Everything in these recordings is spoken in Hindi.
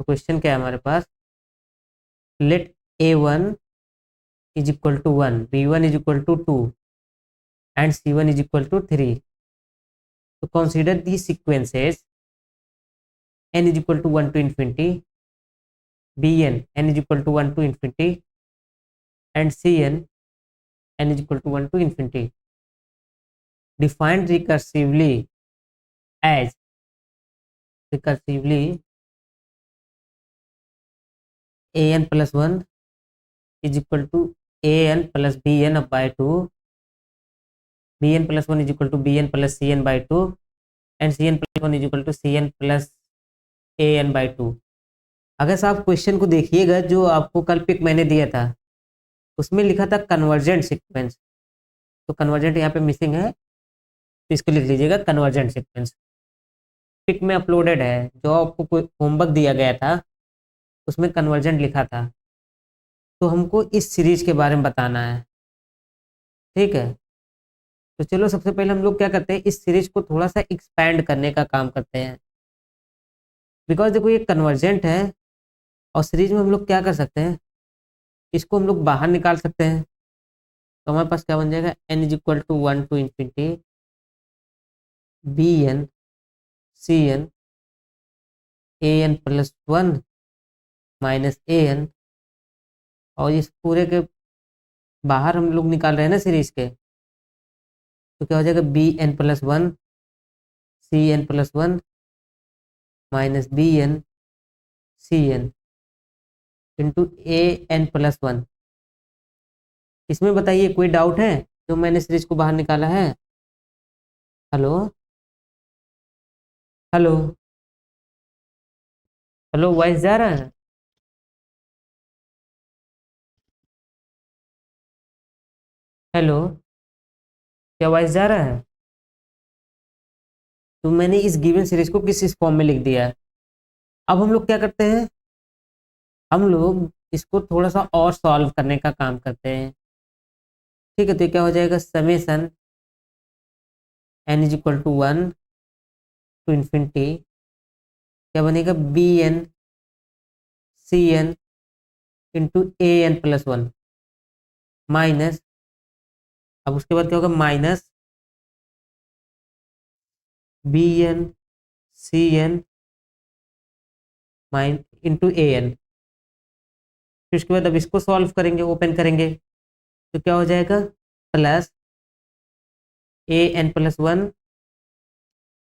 तो क्वेश्चन क्या है हमारे पास, let A1 is equal to 1, B1 is equal to 2 and C1 is equal to 3. तो consider the sequences n is equal to 1 to infinity, bn n is equal to 1 to infinity, and cn n is equal to 1 to infinity. Defined recursively as an plus 1 is equal to an plus bn by 2, bn plus 1 is equal to bn plus cn by 2, and cn plus 1 is equal to cn plus an by 2. अगर साहब क्वेश्चन को देखिएगा जो आपको कल पिक मैंने दिया था उसमें लिखा था कन्वर्जेंट सीक्वेंस, तो कन्वर्जेंट यहाँ पे मिसिंग है, तो इसको लिख लीजिएगा कन्वर्जेंट सीक्वेंस. पिक में अपलोडेड है, जो आपको कोई होमवर्क दिया गया था उसमें कन्वर्जेंट लिखा था. तो हमको इस सीरीज के बारे में बताना है, ठीक है. तो चलो सबसे पहले हम लोग क्या करते हैं, इस सीरीज को थोड़ा सा एक्सपैंड करने का काम करते हैं. बिकॉज देखो ये कन्वर्जेंट है और सीरीज में हम लोग क्या कर सकते हैं, इसको हम लोग बाहर निकाल सकते हैं. तो हमारे पास क्या बन जाएगा, n is equal to 1 to infinity bn cn an plus 1 minus an, और इस पूरे के बाहर हम लोग निकाल रहे हैं ना सीरीज के, तो क्या हो जाएगा bn plus 1 cn plus 1 minus bn cn into an plus 1. इसमें बताइए कोई डाउट है जो मैंने सीरीज को बाहर निकाला है? हेलो हेलो हेलो, वॉइस जा रहा है? हेलो, क्या वॉइस जा रहा है? तो मैंने इस गिवन सीरीज को किस फॉर्म में लिख दिया है. अब हम लोग क्या करते हैं, हम लोग इसको थोड़ा सा और सॉल्व करने का काम करते हैं, ठीक है. तो क्या हो जाएगा, summation n is equal to 1 to infinity, क्या बनेगा bn cn into an plus 1 minus, अब उसके बाद क्या होगा, minus bn cn into an. फिर उसके बाद अब इसको सॉल्व करेंगे, ओपन करेंगे, तो क्या हो जाएगा, plus an plus 1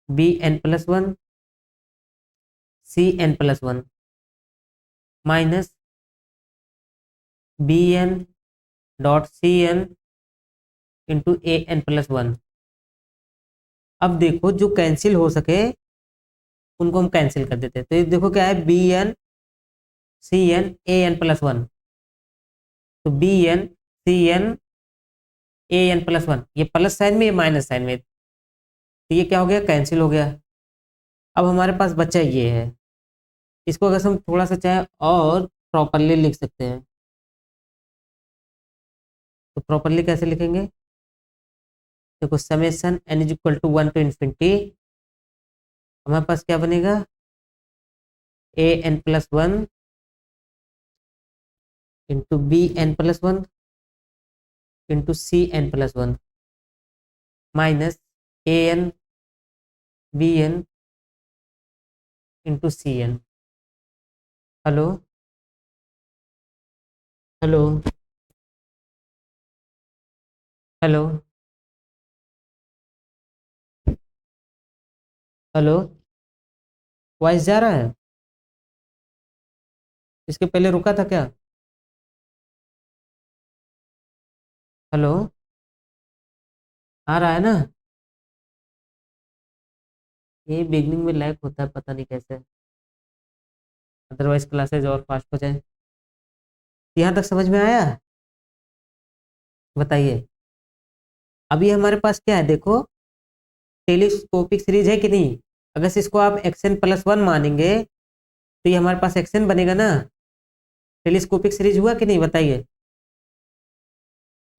bn plus 1 cn plus 1 minus bn dot cn into an plus 1. अब देखो जो कैंसिल हो सके उनको हम कैंसिल कर देते हैं. तो ये देखो क्या है, bn cn an प्लस 1, तो bn cn an प्लस 1, ये प्लस साइन में, ये माइनस साइन में, तो ये क्या हो गया, कैंसिल हो गया. अब हमारे पास बच्चा ये है, इसको अगर हम थोड़ा सा चाहे और प्रॉपरली लिख सकते हैं, तो प्रॉपरली कैसे लिखेंगे, देखो summation n is equal to 1 to infinity, हमारे पास क्या बनेगा, an plus 1 into bn plus 1 into cn plus 1 minus an bn into cn. Hello hello hello hello, voice जा रहा है? इसके पहले रुका था क्या? हेलो, आ रहा है ना? ये बिगनिंग में लैग होता है, पता नहीं कैसे, अदरवाइज क्लासेज और फास्ट हो जाए. यहाँ तक समझ में आया? बताइए. अभी हमारे पास क्या है, देखो टेलीस्कोपिक सीरीज है कि नहीं. अगर से इसको आप xn प्लस 1 मानेंगे तो ये हमारे पास xn बनेगा ना. टेलीस्कोपिक सीरीज हुआ कि नहीं, बताइए.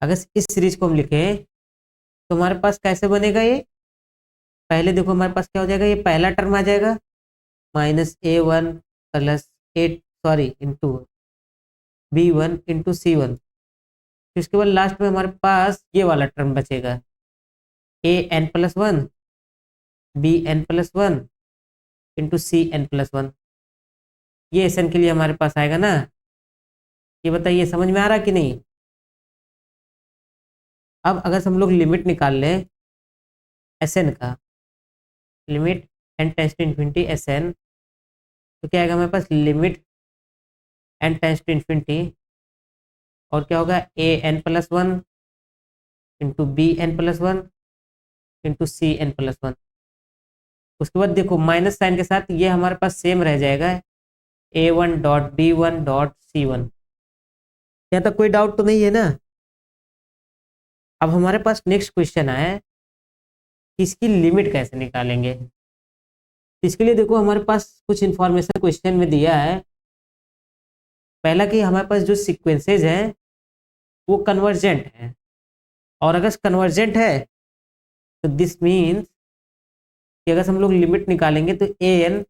अगर इस सीरीज को हम लिखें तो हमारे पास कैसे बनेगा ये, पहले देखो हमारे पास क्या हो जाएगा, ये पहला टर्म आ जाएगा minus a1 plus into B1 into C1। फिर उसके बाद लास्ट में हमारे पास ये वाला टर्म बचेगा AN+1 BN+1 इंटू CN+1। ये SN के लिए हमारे पास आएगा ना। ये बताइए समझ में आ रहा कि नहीं। अब अगर हम लोग लिमिट निकाल लें SN का, limit n tends to infinity SN, तो क्या आएगा हमारे पास limit n tends to infinity, और क्या होगा AN+1 into BN+1 into CN+1। उसके बाद देखो माइनस साइन के साथ ये हमारे पास सेम रह जाएगा A1.B1.C1। यहाँ तक कोई डाउट तो नहीं है ना। अब हमारे पास नेक्स्ट क्वेश्चन है कि इसकी लिमिट कैसे निकालेंगे। इसके लिए देखो हमारे पास कुछ इंफॉर्मेशन क्वेश्चन में दिया है। पहला कि हमारे पास जो सीक्वेंसेज हैं वो कन्वर्जेंट है, और अगर कन्वर्जेंट है तो दिस मीन्स कि अगर हम लोग लिमिट निकालेंगे तो AN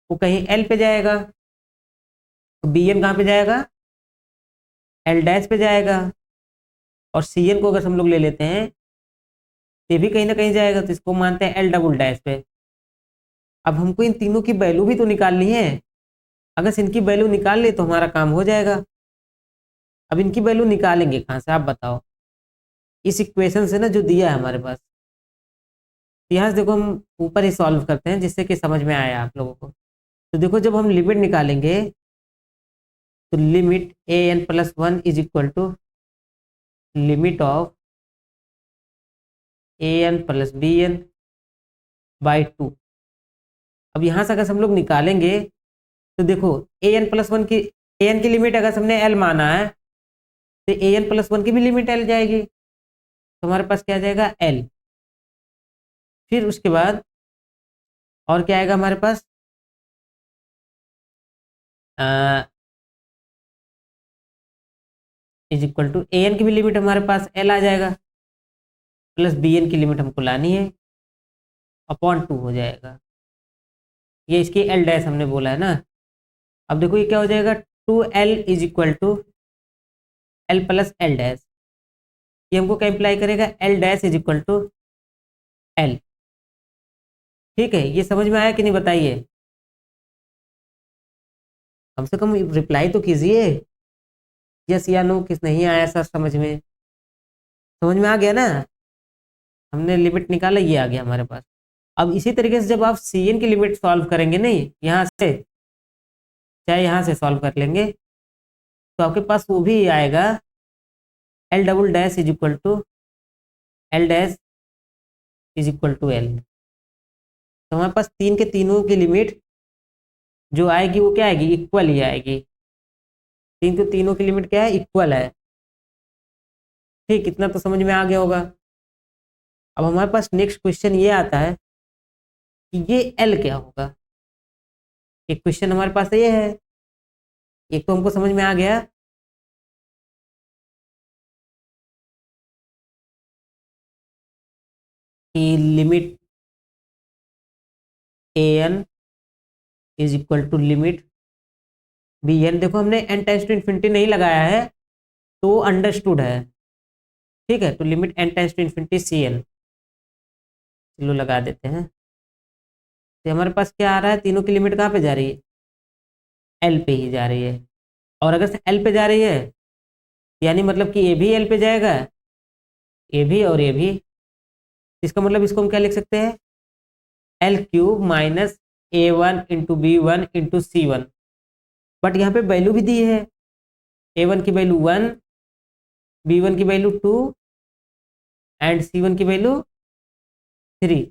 वो कहीं L पे जाएगा, तो BN कहाँ पे जाएगा, L' पे जाएगा, और CN को अगर हम लोग ले लेते हैं ये भी कहीं ना कहीं जाएगा, तो इसको मानते हैं L" पे। अब हमको इन तीनों की वैल्यू भी तो निकालनी है। अगर इनकी वैल्यू निकाल ले तो हमारा काम हो जाएगा। अब इनकी वैल्यू निकालेंगे कहाँ से आप बताओ। इस इक्वेशन से ना जो दिया है हमारे पास, यहाँ से देखो हम ऊपर ही सॉल्व करते हैं जिससे कि समझ में आया आप लोगों को। तो देखो जब हम लिमिट निकालेंगे तो limit AN+1 is equal to limit of AN+BN/2। अब यहाँ से अगर हम लोग निकालेंगे तो देखो AN की लिमिट अगर हमने L माना है तो AN+1 की भी लिमिट L जाएगी, तो हमारे पास क्या आ जाएगा L। फिर उसके बाद और क्या आएगा हमारे पास, इज इक्वल टू AN की भी लिमिट हमारे पास L आ जाएगा, प्लस BN की लिमिट हमको लानी है, अपॉन 2 हो जाएगा। ये इसकी L' हमने बोला है ना। अब देखो ये क्या हो जाएगा 2L is equal to L plus L'। ये हमको क्या इंप्लाई करेगा L' is equal to L। ठीक है, ये समझ में आया कि नहीं बताइए। कम से कम रिप्लाई तो कीजिए यस या नो, किस नहीं आया सर समझ में। समझ में आ गया ना। हमने लिमिट निकाला, ये आ गया हमारे पास। अब इसी तरीके से जब आप CN की लिमिट सॉल्व करेंगे नहीं यहाँ से, चाहे यहाँ से सॉल्व कर लेंगे, तो आपके पास वो भी आएगा L" is equal to L' is equal to L। तो हमारे पास तीन के तीनों की लिमिट जो आएगी वो क्या आएगी, इक्वल ही आएगी। तीन के तीनों की लिमिट क्या है, इक्वल है। ठीक, इतना तो समझ में आ गया होगा। अब हमारे पास नेक्स्ट क्वेश्चन ये आता है कि ये L क्या होगा। एक क्वेश्चन हमारे पास ये है, एक तो हमको समझ में आ गया कि limit AN is equal to limit BN। देखो हमने n टेंस टू इन्फिनिटी नहीं लगाया है तो अंडरस्टूड है। ठीक है, तो limit n tends to infinity CN, चलो लगा देते हैं। तो हमारे पास क्या आ रहा है, तीनों की लिमिट कहाँ पे जा रही है, L पे ही जा रही है। और अगर से L पे जा रही है यानी मतलब कि ये भी L पे जाएगा, ये भी और ये भी। इसका मतलब इसको हम क्या लिख सकते हैं, L³ minus A1 into B1 into C1। But यहाँ पे वैल्यू भी दी है, A1 की वैल्यू 1, B1 की वैल्यू 2 एंड C1 की वैल्यू 3।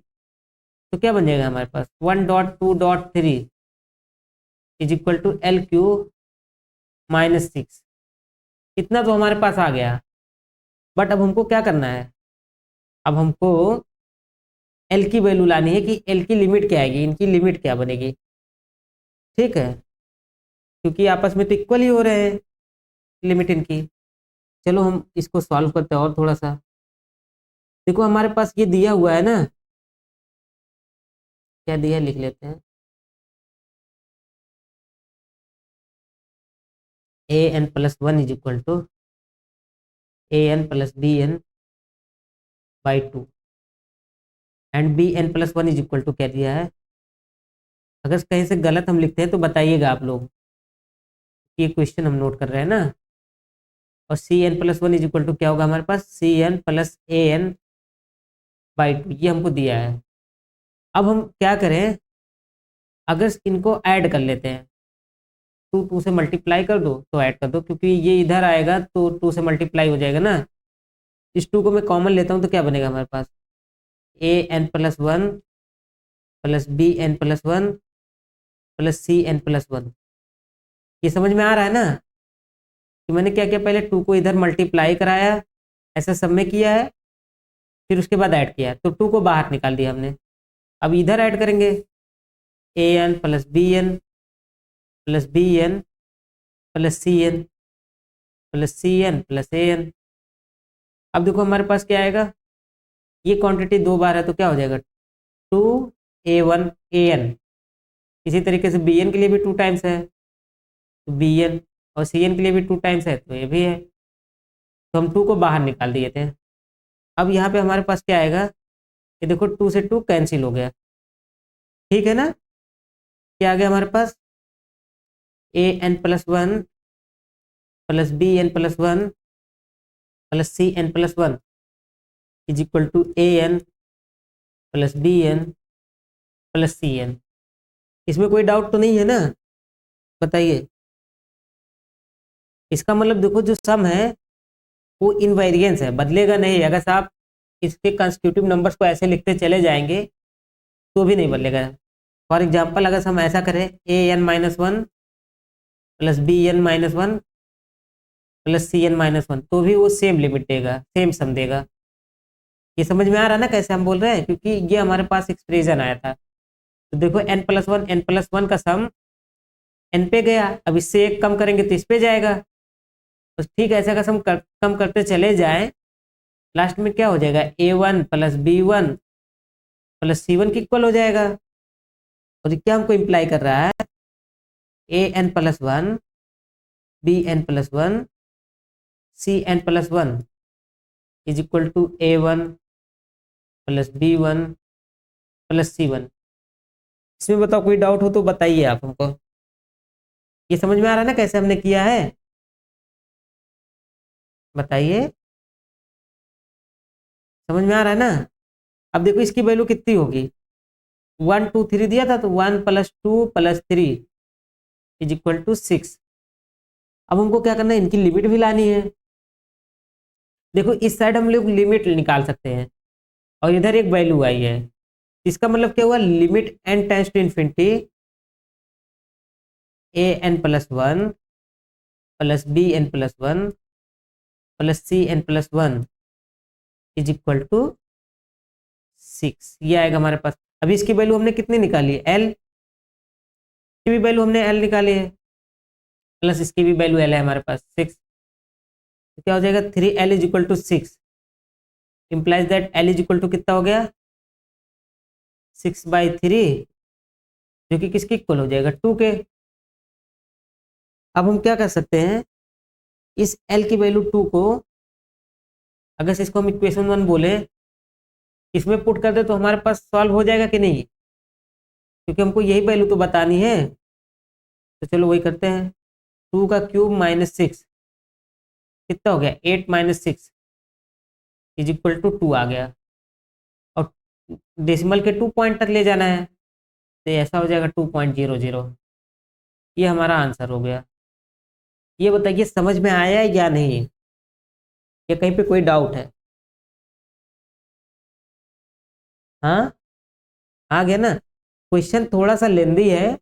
तो क्या बन जाएगा हमारे पास 1.2.3 is equal to L³ minus 6। इतना तो हमारे पास आ गया। बट अब हमको क्या करना है, अब हमको L की वैल्यू लानी है कि L की लिमिट क्या आएगी, इनकी लिमिट क्या बनेगी। ठीक है, क्योंकि आपस में तो इक्वल ही हो रहे हैं लिमिट इनकी। चलो हम इसको सॉल्व करते हैं और थोड़ा सा। देखो हमारे पास ये दिया हुआ है ना, क्या दिया लिख लेते हैं। A N plus one is equal to A N plus B N by two and B N plus one is equal to क्या दिया है। अगर कहीं से गलत हम लिखते हैं तो बताइएगा आप लोग, ये क्वेश्चन हम नोट कर रहे हैं ना। और C N plus one is equal to क्या होगा हमारे पास, C N plus A N by two, ये हमको दिया है। अब हम क्या करें, अगर इनको ऐड कर लेते हैं, टू से मल्टीप्लाई कर दो तो ऐड कर दो, क्योंकि ये इधर आएगा तो टू से मल्टीप्लाई हो जाएगा ना। इस टू को मैं कॉमन लेता हूँ तो क्या बनेगा हमारे पास, A N plus one plus B N plus one plus C N plus one. ये समझ में आ रहा है ना कि मैंने क्या किया, पहले टू को इधर मल्टीप्लाई कराया, ऐसा सब में किया है, फिर उसके बाद ऐड किया, तो टू को बाहर निकाल दिया हमने। अब इधर ऐड करेंगे, A N plus B N plus B N plus C N plus C N plus A N. अब देखो हमारे पास क्या आएगा, ये क्वांटिटी दो बार है तो क्या हो जाएगा, two A one A N. इसी तरीके से बी एन के लिए भी टू टाइम्स है तो बी एन, और सी एन के लिए भी टू टाइम्स है तो ये भी है। तो हम टू को बाहर निकाल दिए थे। अब यहाँ पे हमारे पास क्या आएगा, ये देखो टू से टू कैंसिल हो गया, ठीक है ना। क्या आ गया हमारे पास, A N plus one plus B N plus one plus C N plus one is equal to A N plus B N plus C N. इसमें कोई डाउट तो नहीं है ना, बताइए। इसका मतलब देखो जो सम है वो इनवेरिएंस है, बदलेगा नहीं। अगर आप इसके कंस्टिट्यूटिव नंबर्स को ऐसे लिखते चले जाएंगे तो भी नहीं बदलेगा। फॉर एग्जाम्पल अगर हम ऐसा करें, A N minus one plus B N minus one plus C N minus one, तो भी वो सेम लिमिट देगा, सेम सम देगा। ये समझ में आ रहा है ना कैसे हम बोल रहे हैं, क्योंकि ये हमारे पास एक्सप्रेशन आया था। तो देखो एन प्लस वन का सम एन पे गया, अब इससे एक कम करेंगे तो इस पे जाएगा। तो ठीक है, ऐसा अगर हम कम करते चले जाएं, लास्ट में क्या हो जाएगा, A one plus B one plus C one की इक्वल हो जाएगा। और ये क्या हमको इम्प्लाई कर रहा है, A N plus one B N plus one C N plus one is equal to A one plus B one plus C one. इसमें बताओ कोई डाउट हो तो बताइए आप हमको। ये समझ में आ रहा है ना कैसे हमने किया है, बताइए। समझ में आ रहा है ना। अब देखो इसकी वैल्यू कितनी होगी, वन टू थ्री दिया था तो one plus two plus three is equal to six. अब हमको क्या करना है, इनकी लिमिट भी लानी है। देखो इस साइड हम लोग लिमिट निकाल सकते हैं और इधर एक वैल्यू आई है, इसका मतलब क्या हुआ, limit N tends to infinity A N plus one plus B N plus one plus C N plus one is equal to six. ये आएगा हमारे पास। अभी इसकी वैल्यू हमने कितनी निकाली है, एल की भी वैल्यू हमने एल निकाली है, प्लस इसकी भी वैल्यू एल है हमारे पास सिक्स। तो क्या हो जाएगा, three L is equal to six, implies that L is equal to कितना हो गया, सिक्स बाई थ्री, जो कि किसकी इक्वल हो जाएगा, टू के। अब हम क्या कर सकते हैं, इस एल की वैल्यू टू को अगर इसको हम इक्वेशन वन बोले, इसमें पुट कर दे तो हमारे पास सॉल्व हो जाएगा कि नहीं, क्योंकि हमको यही वैल्यू तो बतानी है। तो चलो वही करते हैं, टू का क्यूब माइनस सिक्स कितना हो गया, eight minus six is equal to two आ गया। और डेसिमल के 2 पॉइंट तक ले जाना है तो ऐसा हो जाएगा 2.00। ये हमारा आंसर हो गया। ये बताइए समझ में आया है या नहीं, या कहीं पे कोई डाउट है। हाँ आ गया ना। क्वेश्चन थोड़ा सा लेंदी है,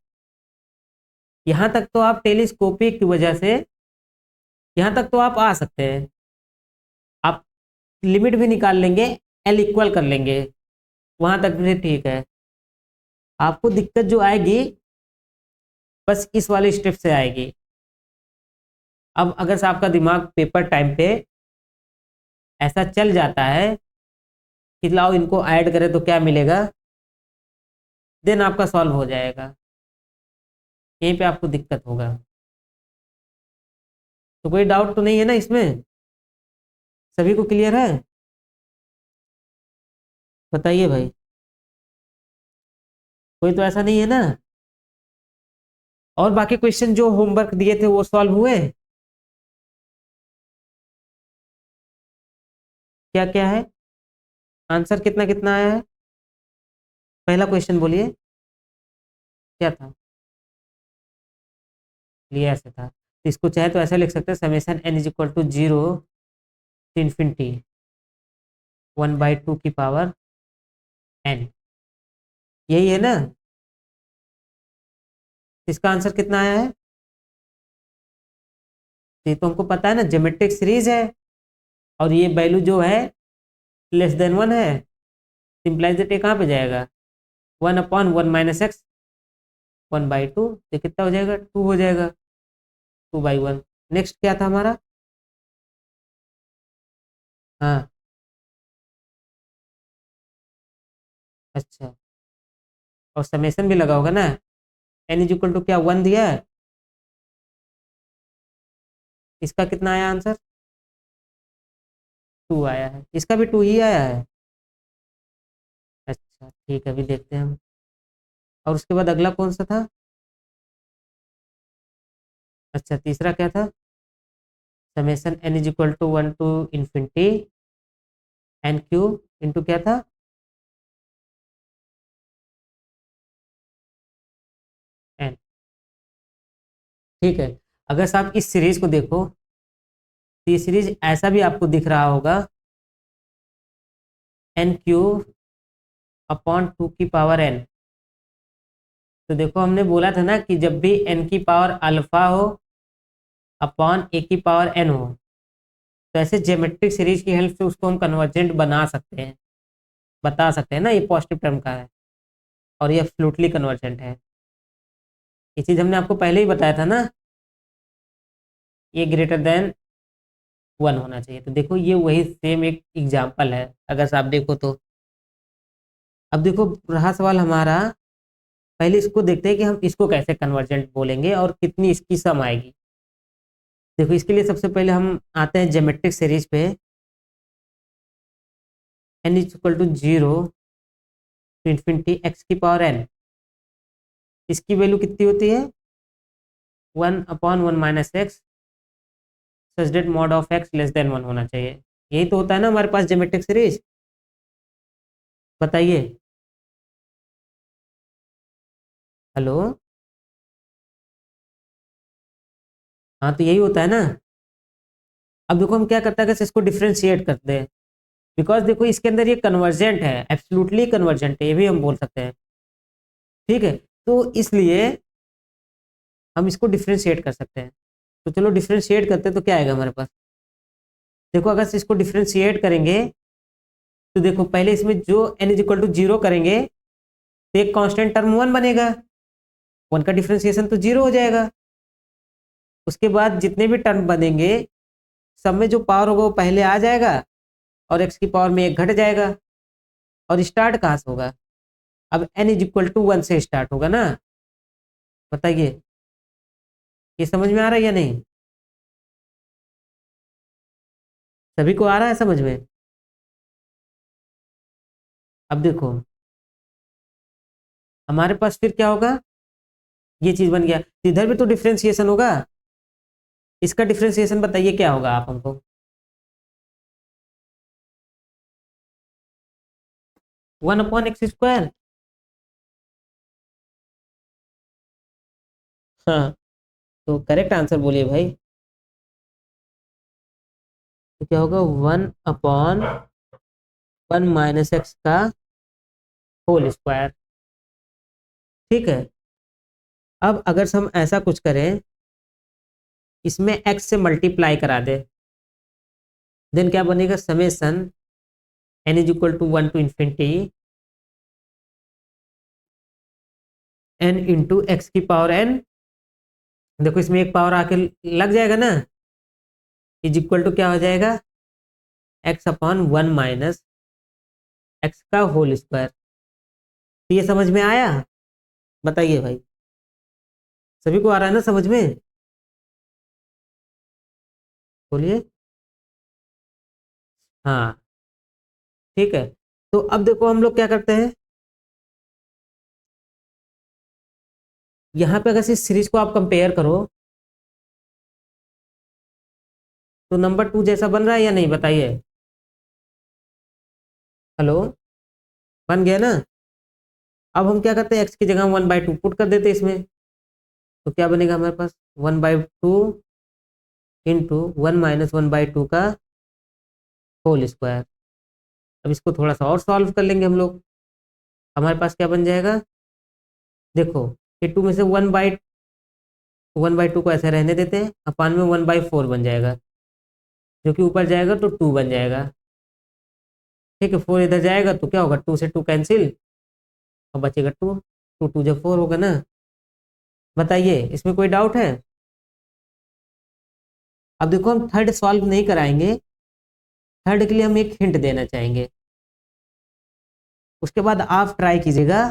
यहाँ तक तो आप टेलीस्कोपिक की वजह से यहाँ तक तो आप आ सकते हैं, आप लिमिट भी निकाल लेंगे, एल इक्वल कर लेंगे, वहां तक भी ठीक है। आपको दिक्कत जो आएगी बस इस वाले स्टेप से आएगी। अब अगर से आपका दिमाग पेपर टाइम पे ऐसा चल जाता है कि लाओ इनको ऐड करें तो क्या मिलेगा, देन आपका सॉल्व हो जाएगा। यहीं पे आपको दिक्कत होगा। तो कोई डाउट तो नहीं है ना इसमें? सभी को क्लियर है? बताइए भाई, कोई तो ऐसा नहीं है ना? और बाकी क्वेश्चन जो होमवर्क दिए थे वो सॉल्व हुए? क्या क्या है? आंसर कितना कितना आया है? पहला क्वेश्चन बोलिए, क्या था? ये ऐसे था, तो इसको चाहे तो ऐसा लिख सकते हैं, summation n is equal to 0 to infinity 1/2 की पावर n। यही है ना? इसका आंसर कितना आया है? ये तो हमको पता है ना, ज्योमेट्रिक सीरीज है, और ये वैल्यू जो है <<1 है, सिंप्लाइज दैट ये कहाँ पे जाएगा? 1/1 - x 1/2, ये कितना हो जाएगा? 2 हो जाएगा, 2/1। नेक्स्ट क्या था हमारा? हाँ, अच्छा, और समेशन भी लगा होगा ना? n इज इक्वल टू क्या 1 दिया है? इसका कितना आया आंसर? 2 आया है, इसका भी 2 ही आया है। अच्छा ठीक है, अभी देखते हैं हम। और उसके बाद अगला कौन सा था? अच्छा, तीसरा क्या था? Summation n is equal to 1 to infinity n cube into क्या था? n। ठीक है, अगर से आप इस सीरीज को देखो, तो ये सीरीज ऐसा भी आपको दिख रहा होगा, n³ अपॉन 2 की पावर n। तो देखो, हमने बोला था ना कि जब भी n की पावर अल्फा हो अपॉन a की पावर n हो, तो ऐसे ज्योमेट्रिक सीरीज की हेल्प से उसको हम कन्वर्जेंट बना सकते हैं, बता सकते हैं ना, ये पॉजिटिव टर्म का है और ये एब्सोल्युटली कन्वर्जेंट है। ये चीज हमने आपको पहले ही बताया था ना, ये ग्रेटर देन 1 होना चाहिए। तो देखो, ये वही सेम एक एग्जाम्पल है, अगर से आप देखो तो। अब देखो, रहा सवाल हमारा, पहले इसको देखते हैं कि हम इसको कैसे कन्वर्जेंट बोलेंगे और कितनी इसकी सम आएगी। देखो, इसके लिए सबसे पहले हम आते हैं ज्योमेट्रिक सीरीज पे। n is equal to 0 to infinity x की पावर n। इसकी वैल्यू कितनी होती है? 1/1 - x such that mod of x less than 1 होना चाहिए। यही तो होता है ना हमारे पास ज्योमेट्रिक सीरीज। बताइए। हेलो। हाँ, तो यही होता है ना। अब देखो, हम क्या करते हैं, अगर इसको डिफ्रेंशिएट करते हैं, बिकॉज देखो इसके अंदर ये कन्वर्जेंट है, एब्सोल्युटली कन्वर्जेंट है, ये भी हम बोल सकते हैं। ठीक है, तो इसलिए हम इसको डिफ्रेंशिएट कर सकते हैं। तो चलो डिफ्रेंशिएट करते हैं, तो क्या आएगा हमारे पास? देखो, अगर से इसको डिफ्रेंशिएट करेंगे, तो देखो पहले इसमें जो n इज इक्वल टू 0 करेंगे, तो एक कांस्टेंट टर्म 1 बनेगा, 1 का डिफ्रेंशिएशन तो 0 हो जाएगा। उसके बाद जितने भी टर्म बनेंगे, सब में जो पावर होगा वो पहले आ जाएगा, और x की पावर में 1 घट जाएगा। और स्टार्ट कहाँ से होगा? अब n इज इक्वल टू 1 से स्टार्ट होगा ना। बताइए, ये समझ में आ रहा है या नहीं? सभी को आ रहा है समझ में? अब देखो, हमारे पास फिर क्या होगा, ये चीज बन गया, तो इधर भी तो डिफ्रेंशिएशन होगा। इसका डिफ्रेंशिएशन बताइए क्या होगा आप हमको? 1/x²। हाँ, तो करेक्ट आंसर बोलिए भाई। तो क्या होगा? 1/1 - x का होल स्क्वायर। ठीक है, अब अगर हम ऐसा कुछ करें, इसमें x से मल्टीप्लाई करा दे, देन क्या बनेगा? Summation n is equal to 1 to infinity n into x की पावर n। देखो, इसमें एक पावर आके लग जाएगा ना, इज इक्वल टू क्या हो जाएगा? x/1 - x का होल स्क्वायर। तो ये समझ में आया? बताइए भाई, सभी को आ रहा है ना समझ में? बोलिए। हाँ ठीक है। तो अब देखो हम लोग क्या करते हैं, यहाँ पे अगर इस सीरीज को आप कंपेयर करो तो नंबर 2 जैसा बन रहा है या नहीं, बताइए। हेलो, बन गया ना। अब हम क्या करते हैं, एक्स की जगह 1/2 पुट कर देते हैं इसमें, तो क्या बनेगा हमारे पास 1/2 इंटू 1 - 1/2 का होल स्क्वायर। अब इसको थोड़ा सा और सॉल्व कर लेंगे हम लोग, हमारे पास क्या बन जाएगा, देखो ये 2 में से 1/2 को ऐसे रहने देते हैं, अपान में 1/4 बन जाएगा, जो कि ऊपर जाएगा तो 2 बन जाएगा। ठीक है, 4 इधर जाएगा तो क्या होगा, 2 से 2 कैंसिल और बचेगा 2, 2 2 जब 4 होगा ना। बताइए इसमें कोई डाउट है। अब देखो हम थर्ड सॉल्व नहीं कराएंगे, थर्ड के लिए हम एक हिंट देना चाहेंगे, उसके बाद आप ट्राई कीजिएगा,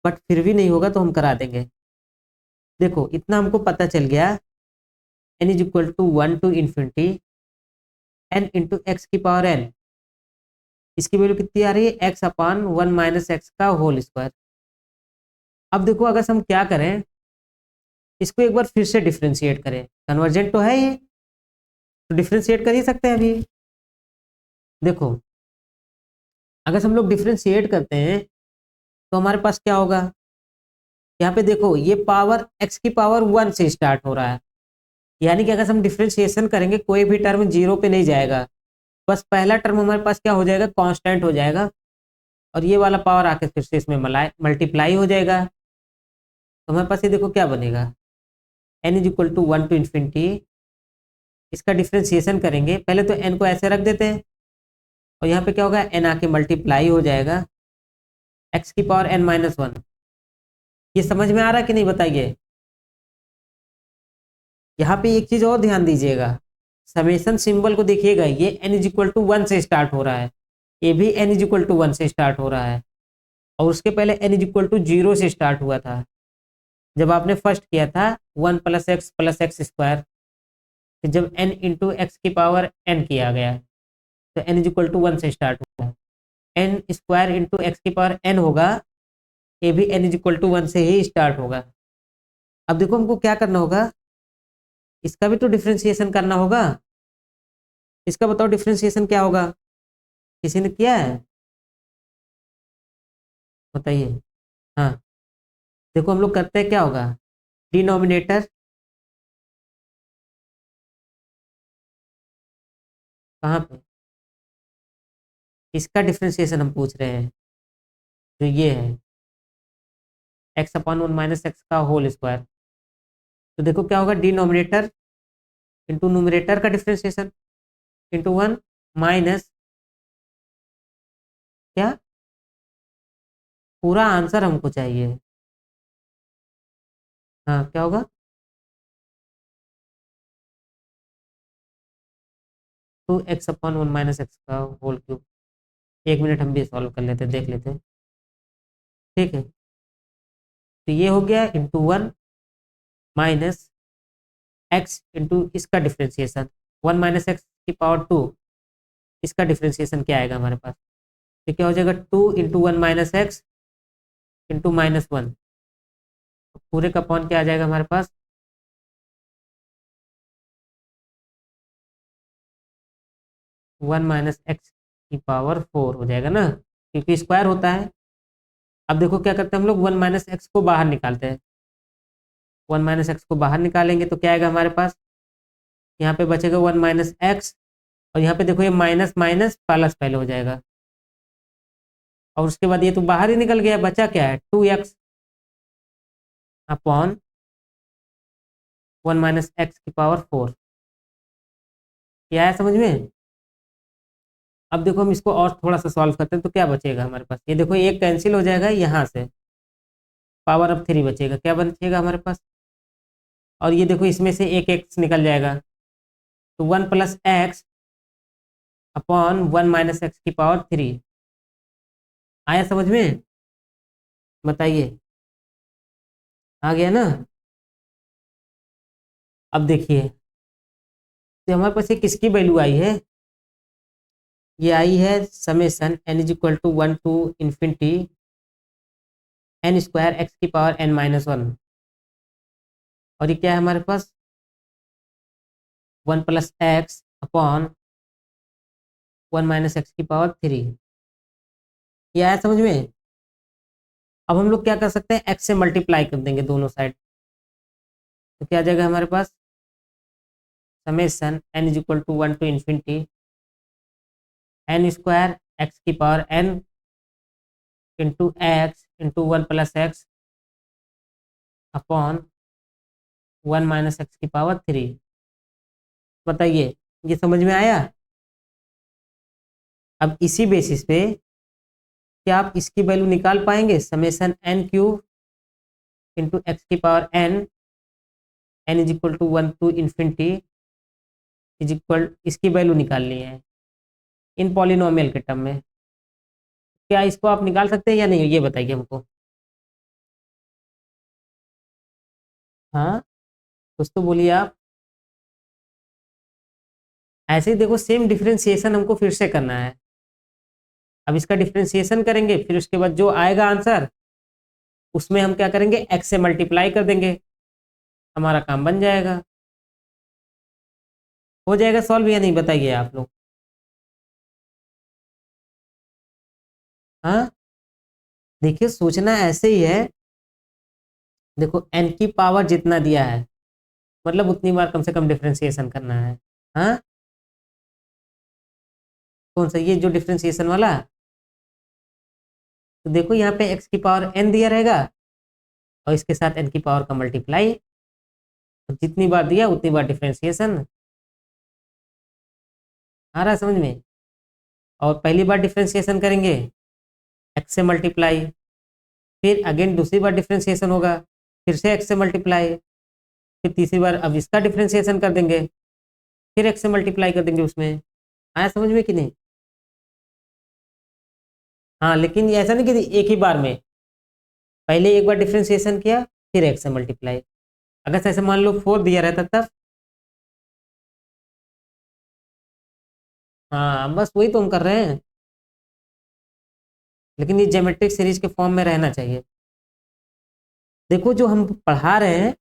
बट फिर भी नहीं होगा तो हम करा देंगे। देखो इतना हमको पता चल गया, n is equal to 1 to infinity n into x की पावर n, इसकी वैल्यू कितनी आ रही है, x अपान 1 - x का होल स्क्वायर। अब देखो अगर हम क्या करें, इसको एक बार फिर से डिफ्रेंशिएट करें, कन्वर्जेंट तो है ये, तो डिफ्रेंशिएट कर ही सकते हैं अभी। देखो अगर हम लोग डिफ्रेंशिएट करते हैं तो हमारे पास क्या होगा, यहाँ पे देखो ये पावर x की पावर 1 से स्टार्ट हो रहा है, यानी कि अगर हम डिफ्रेंशिएशन करेंगे कोई भी टर्म 0 पे नहीं जाएगा, बस पहला टर्म हमारे पास क्या हो जाएगा, कांस्टेंट हो जाएगा, और ये वाला पावर आके फिर से इसमें मल्टीप्लाई हो जाएगा। तो हमारे पास ये देखो क्या बनेगा, n is equal to 1 to infinity, इसका डिफ्रेंशिएशन करेंगे, पहले तो n को ऐसे रख देते हैं, और यहाँ पे क्या होगा, n आके मल्टीप्लाई हो जाएगा x की पावर n-1। ये समझ में आ रहा है कि नहीं, बताइए। यहाँ पे एक चीज और ध्यान दीजिएगा, समेशन सिंबल को देखिएगा, ये n इज इक्वल टू 1 से स्टार्ट हो रहा है, ये भी n इज इक्वल टू 1 से स्टार्ट हो रहा है, और उसके पहले n इज इक्वल टू 0 से स्टार्ट हुआ था, जब आपने फर्स्ट किया था 1 + x स्क्वायर, फिर जब n इंटू एक्स की पावर n किया गया तो n इज इक्वल टू 1 से स्टार्ट हुआ, n स्क्वायर इंटू एक्स की पावर n होगा, ये भी n इज इक्वल टू 1 से ही स्टार्ट होगा। अब देखो हमको क्या करना होगा, इसका भी तो डिफ्रेंशिएशन करना होगा, इसका बताओ डिफ्रेंशिएशन क्या होगा, किसी ने किया है, बताइए। हाँ देखो हम लोग करते हैं क्या होगा, डिनोमिनेटर कहाँ पे, इसका डिफ्रेंशिएशन हम पूछ रहे हैं, जो ये है x अपान 1 - x का होल स्क्वायर। तो देखो क्या होगा, डिनोमिनेटर इंटू न्यूमरेटर का डिफ्रेंशिएशन इंटू 1 माइनस क्या, पूरा आंसर हमको चाहिए। हाँ क्या होगा, 2x अपान 1 - x का होल क्यूब। एक मिनट हम भी सॉल्व कर लेते, देख लेते, ठीक है। तो ये हो गया इंटू 1 माइनस एक्स इंटू इसका डिफ्रेंशिएशन 1 - x की पावर 2, इसका डिफ्रेंशिएशन क्या आएगा हमारे पास, तो क्या हो जाएगा 2 इंटू 1 - x इंटू -1, पूरे का अपॉन क्या आ जाएगा हमारे पास, 1 - x की पावर 4 हो जाएगा ना, क्योंकि स्क्वायर होता है। अब देखो क्या करते हैं हम लोग, 1 - x को बाहर निकालते हैं, 1 - x को बाहर निकालेंगे तो क्या आएगा हमारे पास, यहाँ पे बचेगा 1 - x, और यहाँ पे देखो ये माइनस माइनस प्लस पहले हो जाएगा, और उसके बाद ये तो बाहर ही निकल गया, बचा क्या है 2x अपॉन 1 - x की पावर 4। क्या है समझ में। अब देखो हम इसको और थोड़ा सा सॉल्व करते हैं तो क्या बचेगा हमारे पास, ये देखो एक कैंसिल हो जाएगा यहाँ से, पावर अब 3 बचेगा, क्या बचेगा हमारे पास, और ये देखो इसमें से एक एक्स निकल जाएगा, तो 1 + x अपॉन 1 - x की पावर 3। आया समझ में, बताइए, आ गया ना। अब देखिए तो हमारे पास ये किसकी वैल्यू आई है, ये आई है summation n is equal to 1 to infinity n square x की पावर n माइनस 1, और ये क्या है हमारे पास 1 plus x upon 1 minus x की पावर 3। ये आया समझ में। अब हम लोग क्या कर सकते हैं, x से मल्टीप्लाई कर देंगे दोनों साइड, तो क्या आ जाएगा हमारे पास summation n is equal to 1 to infinity n square x की power n into X into 1 plus x upon 1 minus x की पावर 3। बताइए ये समझ में आया। अब इसी बेसिस पे क्या आप इसकी वैल्यू निकाल पाएंगे, summation n cube into x की power n is equal to 1 to infinity is equal, इसकी वैल्यू निकालनी है इन पॉलिनोमियल के टर्म में। क्या इसको आप निकाल सकते हैं या नहीं, ये बताइए हमको। हाँ कुछ तो बोलिए आप। ऐसे ही देखो सेम डिफरेंशिएशन हमको फिर से करना है। अब इसका डिफरेंशिएशन करेंगे, फिर उसके बाद जो आएगा आंसर उसमें हम क्या करेंगे, x से मल्टीप्लाई कर देंगे, हमारा काम बन जाएगा। हो जाएगा सॉल्व या नहीं, बताइए आप लोग। हाँ देखिए सोचना ऐसे ही है, देखो n की पावर जितना दिया है मतलब उतनी बार कम से कम डिफरेंशिएशन करना है। हाँ कौन सा, ये जो डिफरेंशिएशन वाला, तो देखो यहाँ पे x की पावर n दिया रहेगा और इसके साथ n की पावर का मल्टीप्लाई, तो जितनी बार दिया उतनी बार डिफरेंशिएशन। आ रहा है समझ में। और पहली बार डिफरेंशिएशन करेंगे x से मल्टीप्लाई, फिर अगेन दूसरी बार डिफरेंशिएशन होगा फिर से x से मल्टीप्लाई, फिर तीसरी बार अब इसका डिफरेंशिएशन कर देंगे, फिर x से मल्टीप्लाई कर देंगे उसमें। आया समझ में कि नहीं। हाँ लेकिन ये ऐसा नहीं कि एक ही बार में, पहले एक बार डिफरेंशिएशन किया फिर x से मल्टीप्लाई। अगर ऐसे मान लो 4 दिया रहता तब, हाँ बस वही तो हम कर रहे हैं, लेकिन ये ज्योमेट्रिक सीरीज के फॉर्म में रहना चाहिए। देखो जो हम पढ़ा रहे हैं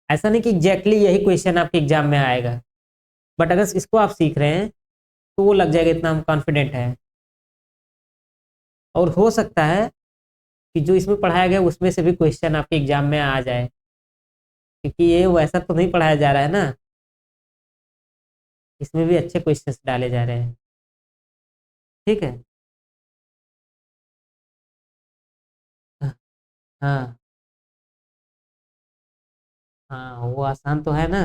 ऐसा नहीं कि एग्जैक्टली यही क्वेश्चन आपके एग्जाम में आएगा, बट अगर इसको आप सीख रहे हैं तो वो लग जाएगा, इतना हम कॉन्फिडेंट है। और हो सकता है कि जो इसमें पढ़ाया गया उसमें से भी क्वेश्चन आपके एग्जाम में आ जाए, क्योंकि ये वैसा तो नहीं पढ़ाया जा रहा है ना, इसमें भी अच्छे क्वेश्चंस डाले जा रहे हैं। ठीक है। हाँ हाँ वो आसान तो है ना।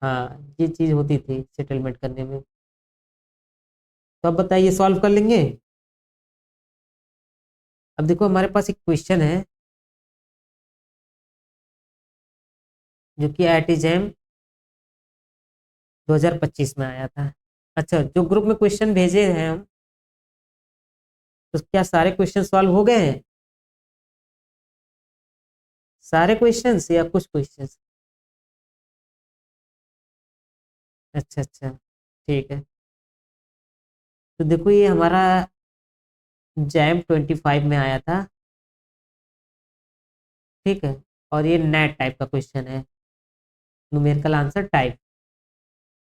हाँ ये चीज होती थी सेटलमेंट करने में। तो अब बताइए सॉल्व कर लेंगे। अब देखो हमारे पास एक क्वेश्चन है जो कि IIT JAM 2025 में आया था। अच्छा जो ग्रुप में क्वेश्चन भेजे हैं हम, तो क्या सारे क्वेश्चन सॉल्व हो गए हैं, सारे क्वेश्चंस या कुछ क्वेश्चंस। अच्छा अच्छा ठीक है। तो देखो ये हमारा JAM 25 में आया था, ठीक है, और ये नेट टाइप का क्वेश्चन है, न्यूमेरिकल आंसर टाइप।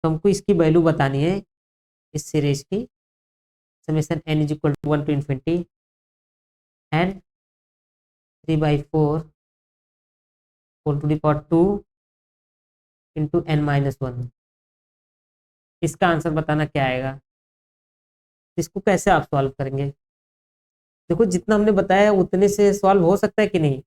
तो हमको इसकी वैल्यू बतानी है इस सीरीज की, summation n is equal to 1 to infinity n 3/4 whole to the power 2 into n-1। इसका आंसर बताना क्या आएगा, इसको कैसे आप सॉल्व करेंगे। देखो जितना हमने बताया उतने से सॉल्व हो सकता है कि नहीं।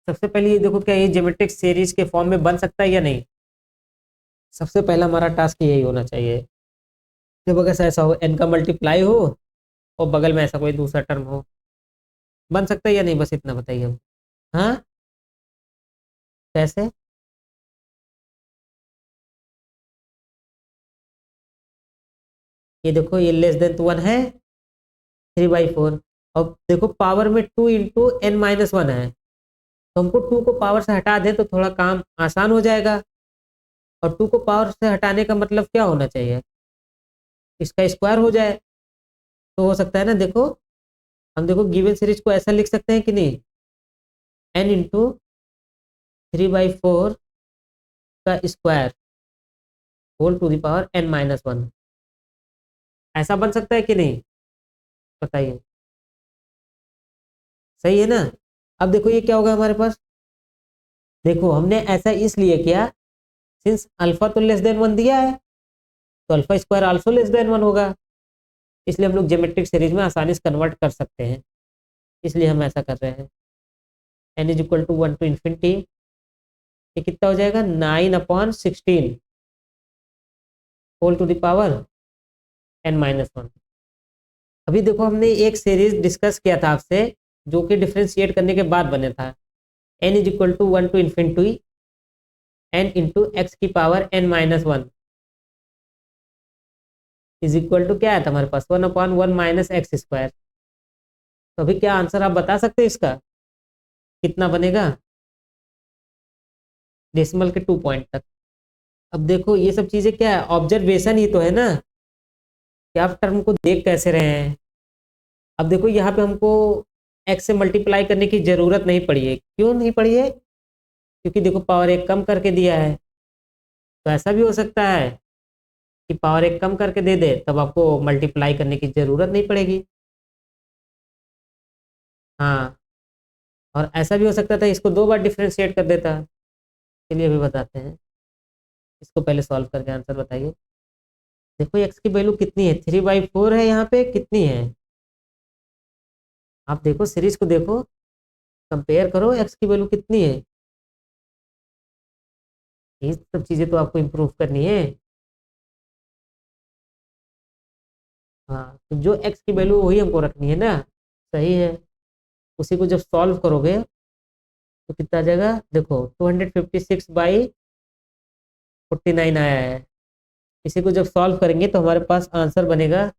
सबसे पहले ये देखो क्या ये ज्योमेट्रिक सीरीज के फॉर्म में बन सकता है या नहीं, सबसे पहला हमारा टास्क यही होना चाहिए। जब अगर ऐसा हो n का मल्टीप्लाई हो और बगल में ऐसा कोई दूसरा टर्म हो, बन सकता है या नहीं, बस इतना बताइए हम। हाँ कैसे। ये देखो ये लेस देन 1 है 3/4। और देखो पावर में 2 इंटू एन माइनस वन है, तो हमको 2 को पावर से हटा दें तो थोड़ा काम आसान हो जाएगा। और 2 को पावर से हटाने का मतलब क्या होना चाहिए, इसका स्क्वायर हो जाए तो हो सकता है ना। देखो हम देखो गिवन सीरीज को ऐसा लिख सकते हैं कि नहीं, एन इंटू 3/4 का square whole to the power N minus one, ऐसा बन सकता है कि नहीं, बताइए। सही है ना। अब देखो ये क्या होगा हमारे पास, देखो हमने ऐसा इसलिए किया सिंस अल्फा तो लेस देन वन दिया है, तो alpha square also less than one होगा, इसलिए हम लोग ज्योमेट्रिक सीरीज में आसानी से कन्वर्ट कर सकते हैं, इसलिए हम ऐसा कर रहे हैं। N is equal to 1 to infinity, ये कितना हो जाएगा 9/16 whole to the power N minus one. अभी देखो हमने एक सीरीज डिस्कस किया था आपसे जो कि डिफ्रेंशिएट करने के बाद बने था, N is equal to 1 to infinity N into x की power N minus one is equal to क्या आया था हमारे पास 1/1 माइनस एक्स स्क्वायर। तो अभी क्या आंसर आप बता सकते हैं इसका कितना बनेगा, डेसिमल के 2 पॉइंट तक। अब देखो ये सब चीजें क्या है, ऑब्जर्वेशन ही तो है ना कि आप टर्म को देख कैसे रहे हैं। अब देखो यहाँ पे हमको एक्स से मल्टीप्लाई करने की जरूरत नहीं पड़ी है, क्यों नहीं पड़ी है, क्योंकि देखो पावर एक कम करके दिया है। तो ऐसा भी हो सकता है कि पावर एक कम करके दे दे तब आपको मल्टीप्लाई करने की जरूरत नहीं पड़ेगी। हाँ, और ऐसा भी हो सकता था इसको 2 बार डिफ्रेंशिएट कर देता। चलिए अभी बताते हैं, इसको पहले सॉल्व करके आंसर बताइए। देखो एक्स की वैल्यू कितनी है, 3/4 है, यहाँ पे कितनी है, आप देखो सीरीज को देखो, कंपेयर करो एक्स की वैल्यू कितनी है। ये सब चीजें तो आपको इम्प्रूव करनी है। हाँ, तो जो एक्स की वैल्यू वही हमको रखनी है ना, सही है। उसी को जब सॉल्व करोगे तो कितना आ जाएगा, देखो 256/49 आया है। इसी को जब सॉल्व करेंगे तो हमारे पास आंसर बनेगा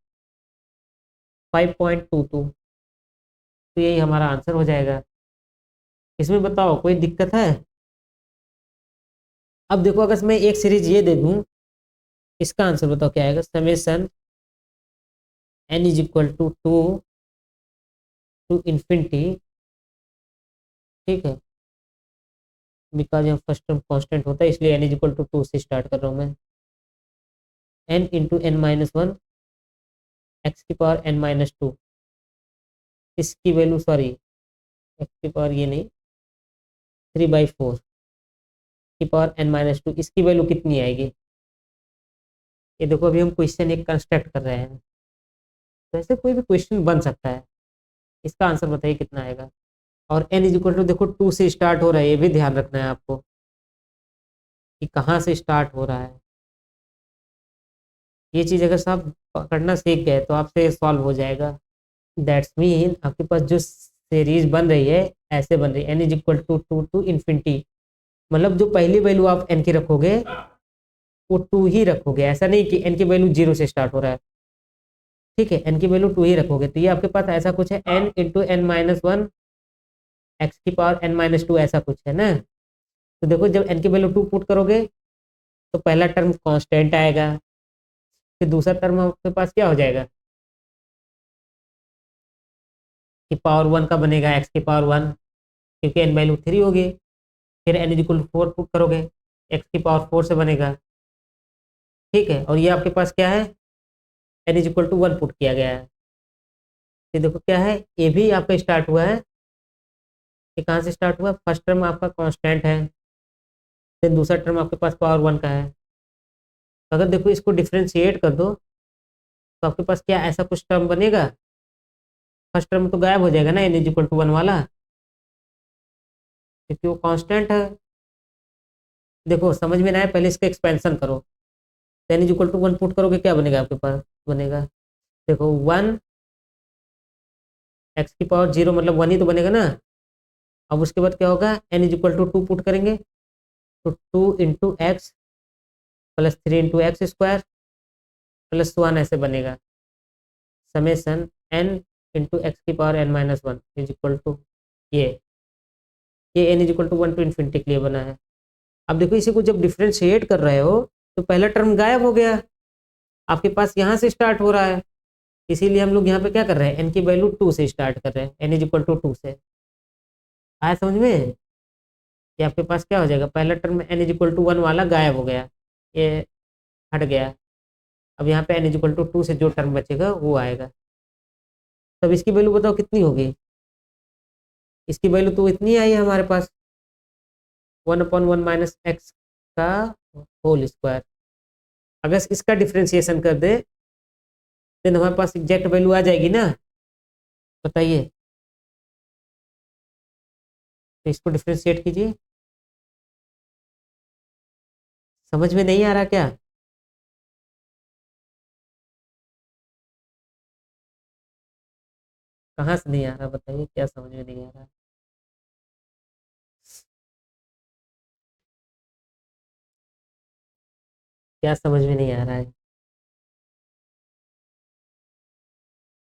5.22, तो यही हमारा आंसर हो जाएगा। इसमें बताओ कोई दिक्कत है। अब देखो अगर मैं एक सीरीज ये दे दूं, इसका आंसर बताओ क्या आएगा, summation n is equal to 2 to infinity, ठीक है, बिकॉज यहाँ फर्स्ट टर्म कांस्टेंट होता है इसलिए एन इज इक्वल टू 2 से स्टार्ट कर रहा हूँ मैं, n into n minus one x की पावर एन माइनस टू, इसकी वैल्यू सॉरी एक्स की पावर ये नहीं 3/4 की पावर एन माइनस टू, इसकी वैल्यू कितनी आएगी। ये देखो अभी हम क्वेश्चन एक कंस्ट्रक्ट कर रहे हैं, तो ऐसे कोई भी क्वेश्चन बन सकता है। इसका आंसर बताइए कितना आएगा। और एन इज इक्वल टू देखो 2 से स्टार्ट हो रहा है, ये भी ध्यान रखना है आपको कि कहाँ से स्टार्ट हो रहा है। ये चीज़ अगर आप पकड़ना सीख गए तो आपसे सॉल्व हो जाएगा। दैट्स मीन आपके पास जो सीरीज बन रही है ऐसे बन रही है, n is equal to 2 to infinity, मतलब जो पहली वैल्यू आप एन की रखोगे वो 2 ही रखोगे, ऐसा नहीं कि एन की वैल्यू 0 से स्टार्ट हो रहा है, ठीक है, एन की वैल्यू 2 ही रखोगे। तो ये आपके पास ऐसा कुछ है n into n minus one x की पावर एन माइनस टू, ऐसा कुछ है ना। तो देखो जब एन की वैल्यू 2 पुट करोगे तो पहला टर्म कांस्टेंट आएगा, फिर दूसरा टर्म आपके पास क्या हो जाएगा कि पावर 1 का बनेगा एक्स की पावर 1, क्योंकि एन वैल्यू 3 होगी। फिर n is equal to 4 put करोगे, एक्स की पावर 4 से बनेगा, ठीक है। और ये आपके पास क्या है, n is equal to 1 put किया गया है। ये देखो क्या है, ये भी आपका स्टार्ट हुआ है, ये कहाँ से स्टार्ट हुआ, फर्स्ट टर्म आपका कांस्टेंट है, फिर दूसरा टर्म आपके पास पावर 1 का है। तो अगर देखो इसको डिफ्रेंशिएट कर दो तो आपके पास क्या ऐसा कुछ टर्म बनेगा, फर्स्ट टर्म तो गायब हो जाएगा ना एन इज इक्वल टू 1 वाला, क्योंकि वो कांस्टेंट है। देखो समझ में ना आए पहले इसका एक्सपेंशन करो, n is equal to 1 put करोगे क्या बनेगा आपके पास, बनेगा देखो 1 एक्स की पावर 0 मतलब 1 ही तो बनेगा ना। अब उसके बाद क्या होगा, n is equal to 2 put करेंगे तो 2 into x plus 3 into x square plus 1 ऐसे बनेगा, समेशन एन इंटू एक्स की power n minus one is equal to ये n is equal to 1 to infinity के लिए बना है। अब देखो इसी को जब डिफ्रेंशिएट कर रहे हो तो पहला टर्म गायब हो गया, आपके पास यहाँ से स्टार्ट हो रहा है, इसीलिए हम लोग यहाँ पे क्या कर रहे हैं, n की वैल्यू 2 से स्टार्ट कर रहे हैं, n इज इक्वल टू 2 से। आया समझ में कि आपके पास क्या हो जाएगा, पहला term n is equal to 1 वाला गायब हो गया, ये हट गया। अब यहाँ पे n इज इक्वल टू 2 से जो टर्म बचेगा वो आएगा। तब इसकी वैल्यू बताओ कितनी होगी, इसकी वैल्यू तो इतनी आई है हमारे पास 1/1 माइनस एक्स का होल स्क्वायर। अगर इसका डिफ्रेंसिएशन कर दे तो हमारे पास एग्जैक्ट वैल्यू आ जाएगी ना, बताइए। तो इसको डिफ्रेंशिएट कीजिए, समझ में नहीं आ रहा क्या? कहाँ से नहीं आ रहा बताइए, क्या समझ में नहीं आ रहा? क्या समझ में नहीं आ रहा है?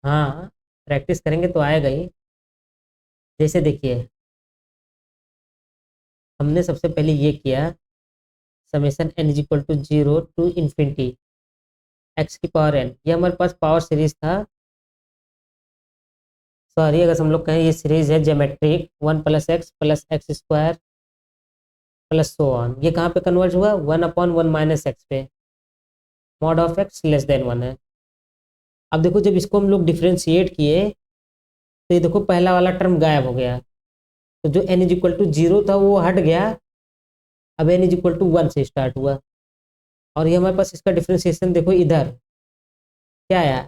हाँ, प्रैक्टिस करेंगे तो आएगा ही। जैसे देखिए, हमने सबसे पहले ये किया summation n is equal to 0 to infinity x की पावर n, ये हमारे पास पावर सीरीज था। सॉरी, अगर हम लोग कहें ये सीरीज है geometric 1 plus x square plus so on, ये कहाँ पे कन्वर्ज हुआ, 1/1 माइनस एक्स पे, mod of x less than 1 है। अब देखो जब इसको हम लोग डिफ्रेंशिएट किए तो ये देखो पहला वाला टर्म गायब हो गया, तो जो n इज इक्वल टू 0 था वो हट गया, अब n इज इक्वल टू 1 से स्टार्ट हुआ। और ये हमारे पास इसका डिफ्रेंशिएशन देखो इधर क्या आया,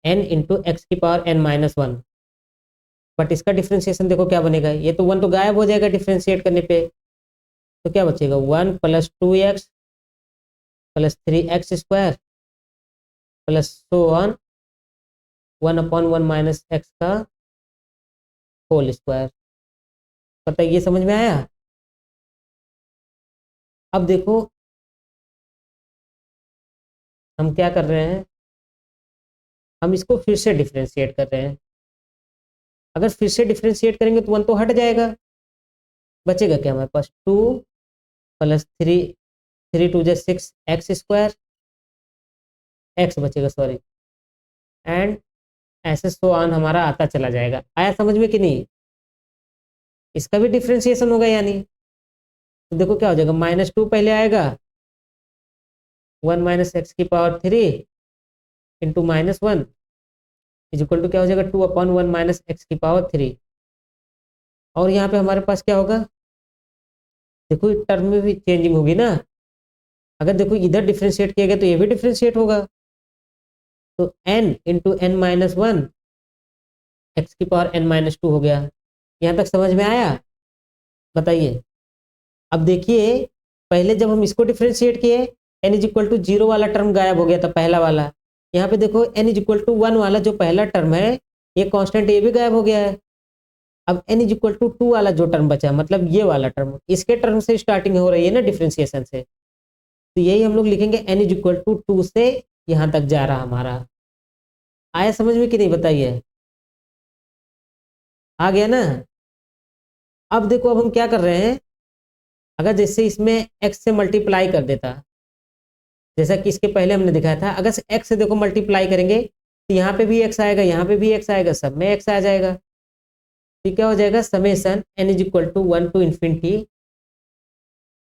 n इंटू एक्स की power n minus one. But इसका डिफ्रेंशिएशन देखो क्या बनेगा, ये तो 1 तो गायब हो जाएगा डिफ्रेंशिएट करने पे, तो क्या बचेगा 1 plus 2x plus 3x square plus so on 1/1 minus x का होल स्क्वायर। बताइए समझ में आया? अब देखो हम क्या कर रहे हैं, हम इसको फिर से डिफ्रेंशिएट कर रहे हैं। अगर फिर से डिफ्रेंशिएट करेंगे तो 1 तो हट जाएगा, बचेगा क्या हमारे पास 2 प्लस 3 2 जा 6 एक्स स्क्वायर, एक्स बचेगा सॉरी, एंड ऐसे सो ऑन हमारा आता चला जाएगा। आया समझ में कि नहीं? इसका भी डिफ्रेंशिएशन होगा यानी, तो देखो क्या हो जाएगा, -2 पहले आएगा, 1 माइनस एक्स की power 3 into -1 is equal to क्या हो जाएगा 2/1 माइनस एक्स की पावर 3। और यहाँ पे हमारे पास क्या होगा, देखो टर्म में भी चेंजिंग होगी ना, अगर देखो इधर डिफ्रेंशिएट किया गया तो ये भी डिफ्रेंशिएट होगा, तो n into n minus one x की पावर n माइनस 2 हो गया। यहाँ तक समझ में आया? बताइए। अब देखिए पहले जब हम इसको डिफ्रेंशिएट किए n इज इक्वल टू 0 वाला टर्म गायब हो गया था पहला वाला, यहाँ पे देखो n इज इक्वल टू 1 वाला जो पहला टर्म है ये कांस्टेंट ये भी गायब हो गया है। अब n इज इक्वल टू 2 वाला जो टर्म बचा है मतलब ये वाला टर्म, इसके टर्म से स्टार्टिंग हो रही है ना डिफ्रेंशिएशन से, तो यही हम लोग लिखेंगे n इज इक्वल टू 2 से यहाँ तक जा रहा हमारा। आया समझ में कि नहीं बताइए? आ गया ना? अब देखो अब हम क्या कर रहे हैं, अगर जैसे इसमें x से मल्टीप्लाई कर देता, जैसा कि इसके पहले हमने दिखाया था, अगर x से देखो मल्टीप्लाई करेंगे तो यहाँ पे भी x आएगा, यहाँ पे भी x आएगा, सब में x आ जाएगा, तो क्या हो जाएगा summation n is equal to 1 to infinity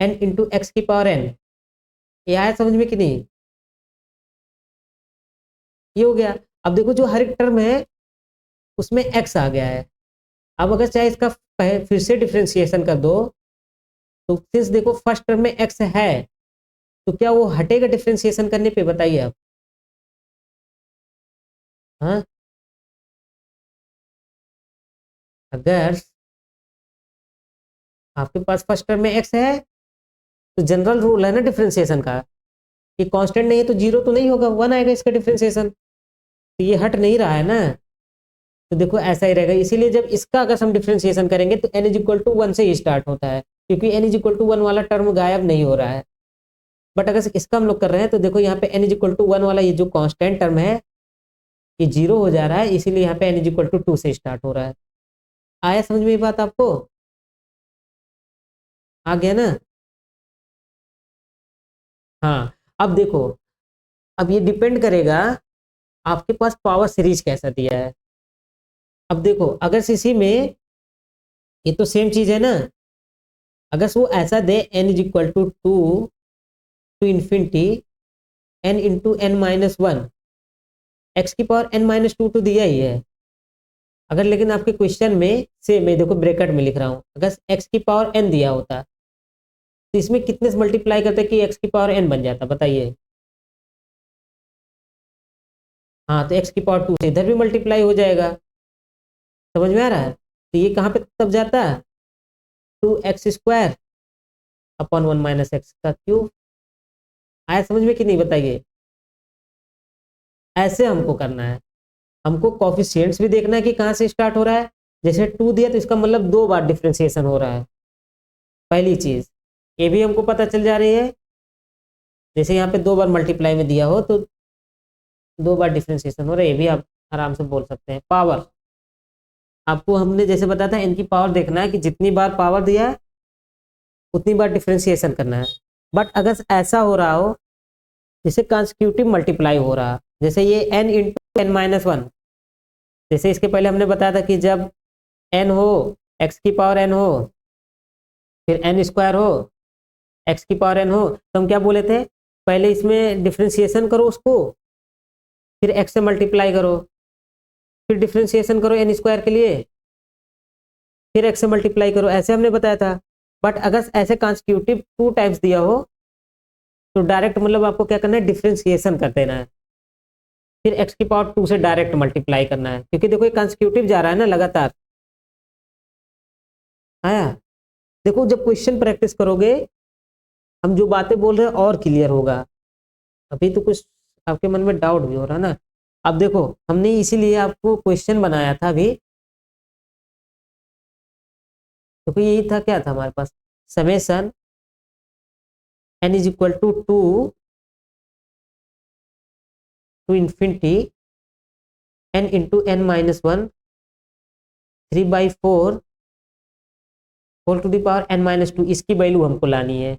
n into x की पावर n। ये आया समझ में कि नहीं? ये हो गया। अब देखो जो हर एक टर्म है उसमें x आ गया है, अब अगर चाहे इसका फिर से डिफ्रेंशिएशन कर दो तो सिंस देखो फर्स्ट टर्म में x है तो क्या वो हटेगा डिफ्रेंशिएशन करने पे, बताइए आप। हाँ, अगर आपके पास फर्स्ट टर्म में x है तो जनरल रूल है ना डिफ्रेंशिएशन का कि कांस्टेंट नहीं है तो 0 तो नहीं होगा, 1 आएगा इसका डिफ्रेंशिएशन, तो ये हट नहीं रहा है ना, तो देखो ऐसा ही रहेगा। इसीलिए जब इसका अगर हम डिफ्रेंशिएशन करेंगे तो n इज इक्वल टू 1 से ही स्टार्ट होता है, क्योंकि n इज इक्वल टू 1 वाला टर्म गायब नहीं हो रहा है। बट अगर इसका हम लोग कर रहे हैं तो देखो यहाँ पे n इज इक्वल टू 1 वाला ये जो कांस्टेंट टर्म है ये 0 हो जा रहा है, इसीलिए यहाँ पे n इज इक्वल टू 2 से स्टार्ट हो रहा है। आया समझ में ये बात आपको? आ गया ना? हाँ, अब देखो, अब ये डिपेंड करेगा आपके पास पावर सीरीज कैसा दिया है। अब देखो, अगर इसी में ये तो सेम चीज है ना, अगर वो ऐसा दे n is equal to 2 to infinity n into n minus 1, x की पावर n माइनस 2 तो दिया ही है। अगर लेकिन आपके क्वेश्चन में से मैं देखो ब्रैकेट में लिख रहा हूँ, अगर x की पावर n दिया होता तो इसमें कितने से मल्टीप्लाई करते कि x की पावर n बन जाता, बताइए। हाँ, तो x की पावर 2 से इधर भी मल्टीप्लाई हो जाएगा। समझ में आ रहा है? तो ये कहाँ पे तब जाता है, 2x² अपॉन 1 माइनस एक्स का क्यूब। आया समझ में कि नहीं, बताइए। ऐसे हमको करना है, हमको कोफिशिएंट्स भी देखना है कि कहाँ से स्टार्ट हो रहा है। जैसे 2 दिया तो इसका मतलब 2 बार डिफ्रेंसिएशन हो रहा है, पहली चीज ये भी हमको पता चल जा रही है। जैसे यहाँ पे 2 बार मल्टीप्लाई में दिया हो तो 2 बार डिफ्रेंसिएशन हो रहा है, ये भी आप आराम से बोल सकते हैं। पावर आपको हमने जैसे बताया था, इनकी पावर देखना है कि जितनी बार पावर दिया है उतनी बार डिफ्रेंसिएशन करना है। बट अगर ऐसा हो रहा हो जैसे कंसेक्यूटिव मल्टीप्लाई हो रहा, जैसे ये n इंटू n माइनस 1, जैसे इसके पहले हमने बताया था कि जब n हो, x की पावर n हो, फिर n स्क्वायर हो, x की पावर n हो, तो हम क्या बोले थे, पहले इसमें डिफ्रेंसिएशन करो उसको, फिर x से मल्टीप्लाई करो, फिर डिफ्रेंसिएशन करो n स्क्वायर के लिए, फिर x से मल्टीप्लाई करो, ऐसे हमने बताया था। बट अगर ऐसे कंसेक्यूटिव 2 टाइम्स दिया हो तो डायरेक्ट मतलब आपको क्या करना है, डिफ्रेंसिएशन कर देना है, फिर x की पावर 2 से डायरेक्ट मल्टीप्लाई करना है, क्योंकि देखो ये कंसेक्यूटिव जा रहा है ना लगातार। आया? देखो जब क्वेश्चन प्रैक्टिस करोगे हम जो बातें बोल रहे हैं और क्लियर होगा। अभी तो कुछ आपके मन में डाउट भी हो रहा है ना। अब देखो हमने इसीलिए आपको क्वेश्चन बनाया था अभी, देखो यही था, क्या था हमारे पास, summation n is equal to 2 to infinity n into n minus 1 3/4 whole to the power n minus 2, इसकी वैल्यू हमको लानी है।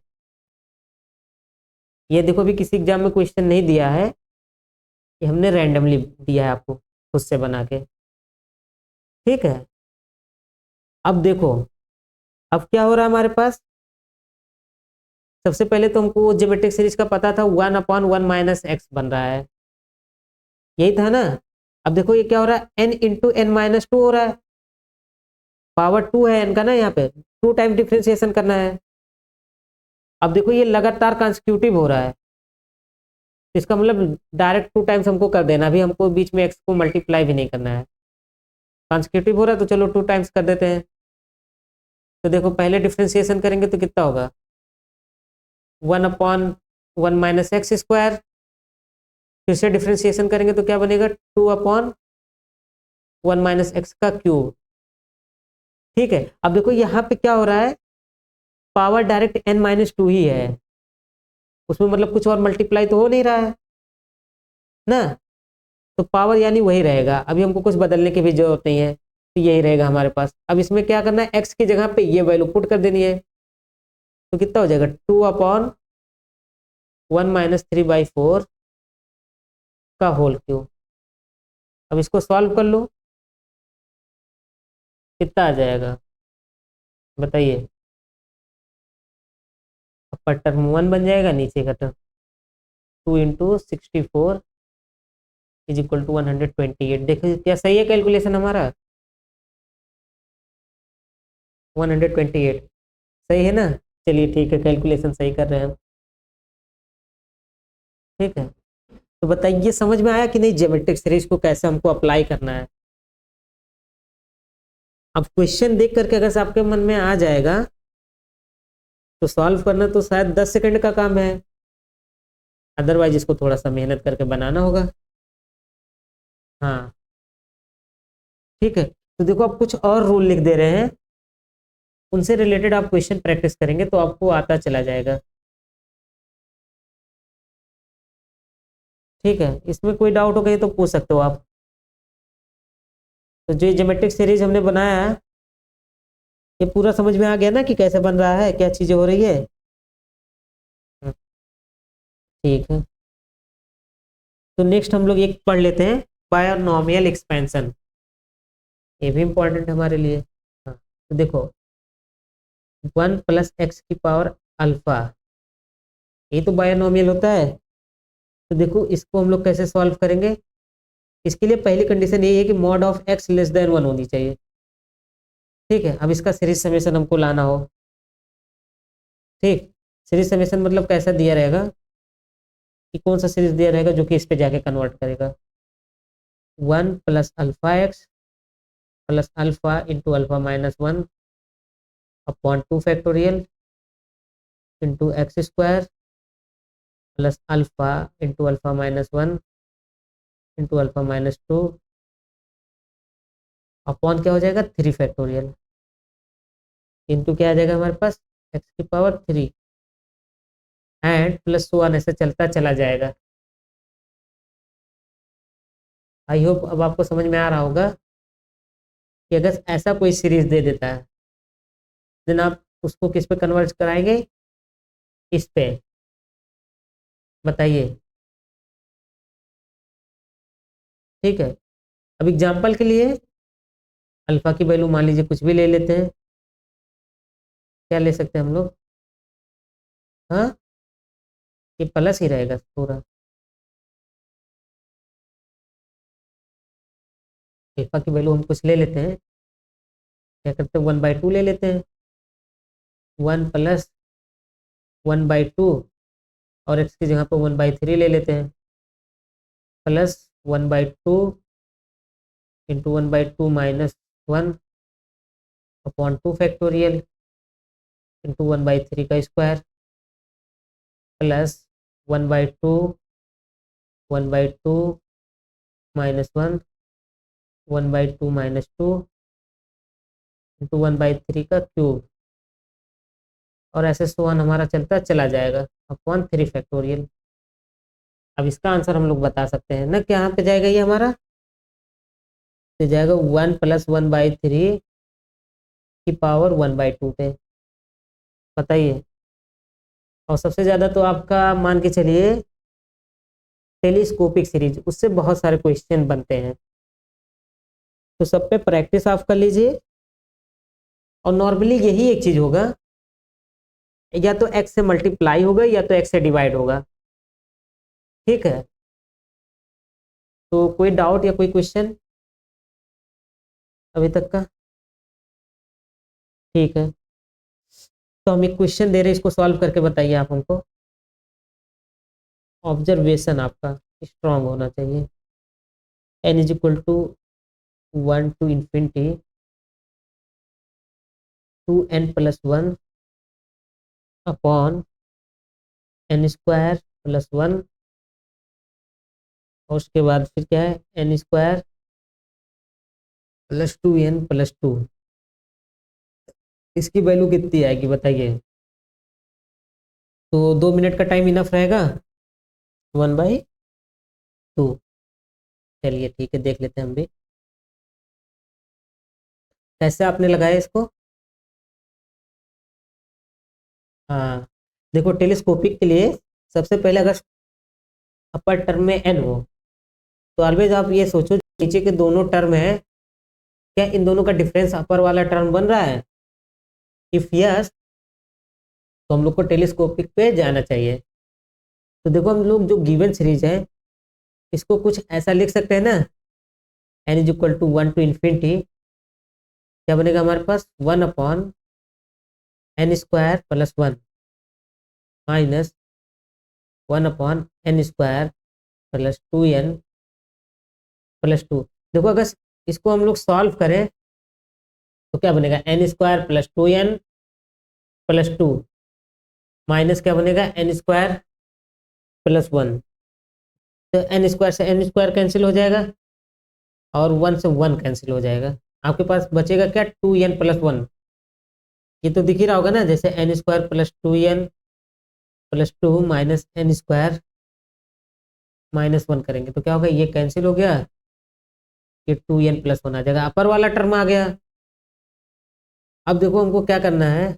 ये देखो भी किसी एग्जाम में क्वेश्चन नहीं दिया है, ये हमने रैंडमली दिया है आपको खुद से बना के। ठीक है, अब देखो अब क्या हो रहा है हमारे पास, सबसे पहले तो हमको ज्योमेट्रिक सीरीज का पता था 1/1 माइनस एक्स बन रहा है, यही था ना। अब देखो ये क्या हो रहा है, n इंटू n माइनस 2 हो रहा है, पावर 2 है n का ना, यहाँ पे 2 टाइम डिफ्रेंसिएशन करना है। अब देखो ये लगातार कंसेक्यूटिव हो रहा है, इसका मतलब डायरेक्ट 2 टाइम्स हमको कर देना, अभी हमको बीच में x को मल्टीप्लाई भी नहीं करना है। कंसेक्यूटिव हो रहा है तो चलो 2 टाइम्स कर देते हैं। तो देखो पहले डिफ्रेंसिएशन करेंगे तो कितना होगा, 1/1 माइनस एक्स स्क्वायर, फिर से डिफ्रेंसिएशन करेंगे तो क्या बनेगा, 2/1 माइनस एक्स का क्यूब। ठीक है, अब देखो यहाँ पे क्या हो रहा है, पावर डायरेक्ट n माइनस 2 ही है, उसमें मतलब कुछ और मल्टीप्लाई तो हो नहीं रहा है ना, तो पावर यानी वही रहेगा, अभी हमको कुछ बदलने की भी जरूरत नहीं है, तो यही रहेगा हमारे पास। अब इसमें क्या करना है, x की जगह पे ये वैल्यू पुट कर देनी है, तो कितना हो जाएगा, 2/1 माइनस 3/4 का होल क्यूब। अब इसको सॉल्व कर लो, कितना आ जाएगा बताइए। अपर टर्म 1 बन जाएगा, नीचे का term 2 into 64 is equal to 128। देखो क्या सही है कैलकुलेशन हमारा, 128 सही है ना। चलिए ठीक है, कैलकुलेशन सही कर रहे हैं हम। ठीक है, तो बताइए समझ में आया कि नहीं, ज्योमेट्रिक सीरीज को कैसे हमको अप्लाई करना है। अब क्वेश्चन देख करके अगर से आपके मन में आ जाएगा तो सॉल्व करना तो शायद 10 सेकंड का काम है, अदरवाइज इसको थोड़ा सा मेहनत करके बनाना होगा। हाँ ठीक है, तो देखो आप कुछ और रूल लिख दे रहे हैं, उनसे रिलेटेड आप क्वेश्चन प्रैक्टिस करेंगे तो आपको आता चला जाएगा। ठीक है, इसमें कोई डाउट हो गई तो पूछ सकते हो आप। तो जो ज्योमेट्रिक सीरीज हमने बनाया है ये पूरा समझ में आ गया ना कि कैसे बन रहा है, क्या चीज़ें हो रही है। ठीक है, तो नेक्स्ट हम लोग एक पढ़ लेते हैं बायनोमियल एक्सपेंशन, ये भी इम्पोर्टेंट हमारे लिए। हाँ, तो देखो 1 + x की पावर अल्फा, ये तो बायनोमियल होता है। तो देखो इसको हम लोग कैसे सॉल्व करेंगे। इसके लिए पहली कंडीशन ये है कि mod of x less than 1 होनी चाहिए। ठीक है, अब इसका सीरीज समेशन हमको लाना हो। ठीक, सीरीज समेशन मतलब कैसा दिया रहेगा कि कौन सा सीरीज दिया रहेगा जो कि इस पे जाके कन्वर्ट करेगा। 1 + α x + alpha into alpha minus 1 upon 2 factorial into x square plus alpha into alpha minus 1 into alpha minus 2 upon क्या हो जाएगा 3 फैक्टोरियल इंटू क्या आ जाएगा हमारे पास एक्स की पावर 3 एंड प्लस 1 ऐसे चलता चला जाएगा। आई होप अब आपको समझ में आ रहा होगा कि अगर ऐसा कोई सीरीज दे देता है देन आप उसको किस पे कन्वर्ट कराएंगे, इस पे। बताइए। ठीक है, अब एग्जांपल के लिए अल्फा की वैल्यू मान लीजिए कुछ भी ले लेते हैं। क्या ले सकते हैं हम लोग, हाँ ये प्लस ही रहेगा पूरा। अल्फा की वैल्यू हम कुछ ले लेते हैं, क्या करते हैं 1/2 ले लेते हैं। 1 + 1/2 और एक्स की जगह पर 1/3 ले लेते हैं plus 1/2 into 1/2 minus 1 upon 2 factorial into 1/3 का square plus 1/2 1/2 minus 1 1/2 minus 2 into 1/3 का क्यूब और ऐसे सोन हमारा चलता चला जाएगा अपॉन 3 फैक्टोरियल। अब इसका आंसर हम लोग बता सकते हैं ना, क्या यहाँ पे जाएगा ये हमारा, तो जाएगा 1 + 1/3 की पावर 1/2 पे। बताइए। और सबसे ज़्यादा तो आपका मान के चलिए टेलीस्कोपिक सीरीज, उससे बहुत सारे क्वेश्चन बनते हैं, तो सब पे प्रैक्टिस आप कर लीजिए। और नॉर्मली यही एक चीज़ होगा, या तो x से मल्टीप्लाई होगा या तो x से डिवाइड होगा। ठीक है, तो कोई डाउट या कोई क्वेश्चन अभी तक का। ठीक है, तो हम एक क्वेश्चन दे रहे हैं, इसको सॉल्व करके बताइए आप हमको। ऑब्जर्वेशन आपका स्ट्रांग होना चाहिए। n = 1 to infinity 2n + 1 upon n² + 1 और उसके बाद फिर क्या है n² + 2n + 2। इसकी वैल्यू कितनी आएगी बताइए। तो 2 मिनट का टाइम इनफ रहेगा 1/2। चलिए ठीक है, देख लेते हैं हम भी कैसे आपने लगाया इसको। हाँ देखो, टेलीस्कोपिक के लिए सबसे पहले अगर अपर टर्म में n हो तो ऑलवेज आप ये सोचो नीचे के दोनों टर्म है, क्या इन दोनों का डिफरेंस अपर वाला टर्म बन रहा है। इफ यस तो हम लोग को टेलीस्कोपिक पे जाना चाहिए। तो देखो हम लोग जो गिवन सीरीज है इसको कुछ ऐसा लिख सकते हैं ना, n = 1 to infinity, क्या बनेगा हमारे पास 1/n² + 1 माइनस 1/n² + 2n + 2। देखो अगर इसको हम लोग सॉल्व करें तो क्या बनेगा n² + 2n + 2 माइनस क्या बनेगा n² + 1। तो n² से n² कैंसिल हो जाएगा और 1 से 1 कैंसिल हो जाएगा। आपके पास बचेगा क्या 2n + 1। ये तो दिख ही रहा होगा ना, जैसे n² + 2n + 2 माइनस n² - 1 करेंगे तो क्या होगा, ये कैंसिल हो गया, ये 2n+1 आ जाएगा, अपर वाला टर्म आ गया। अब देखो हमको क्या करना है,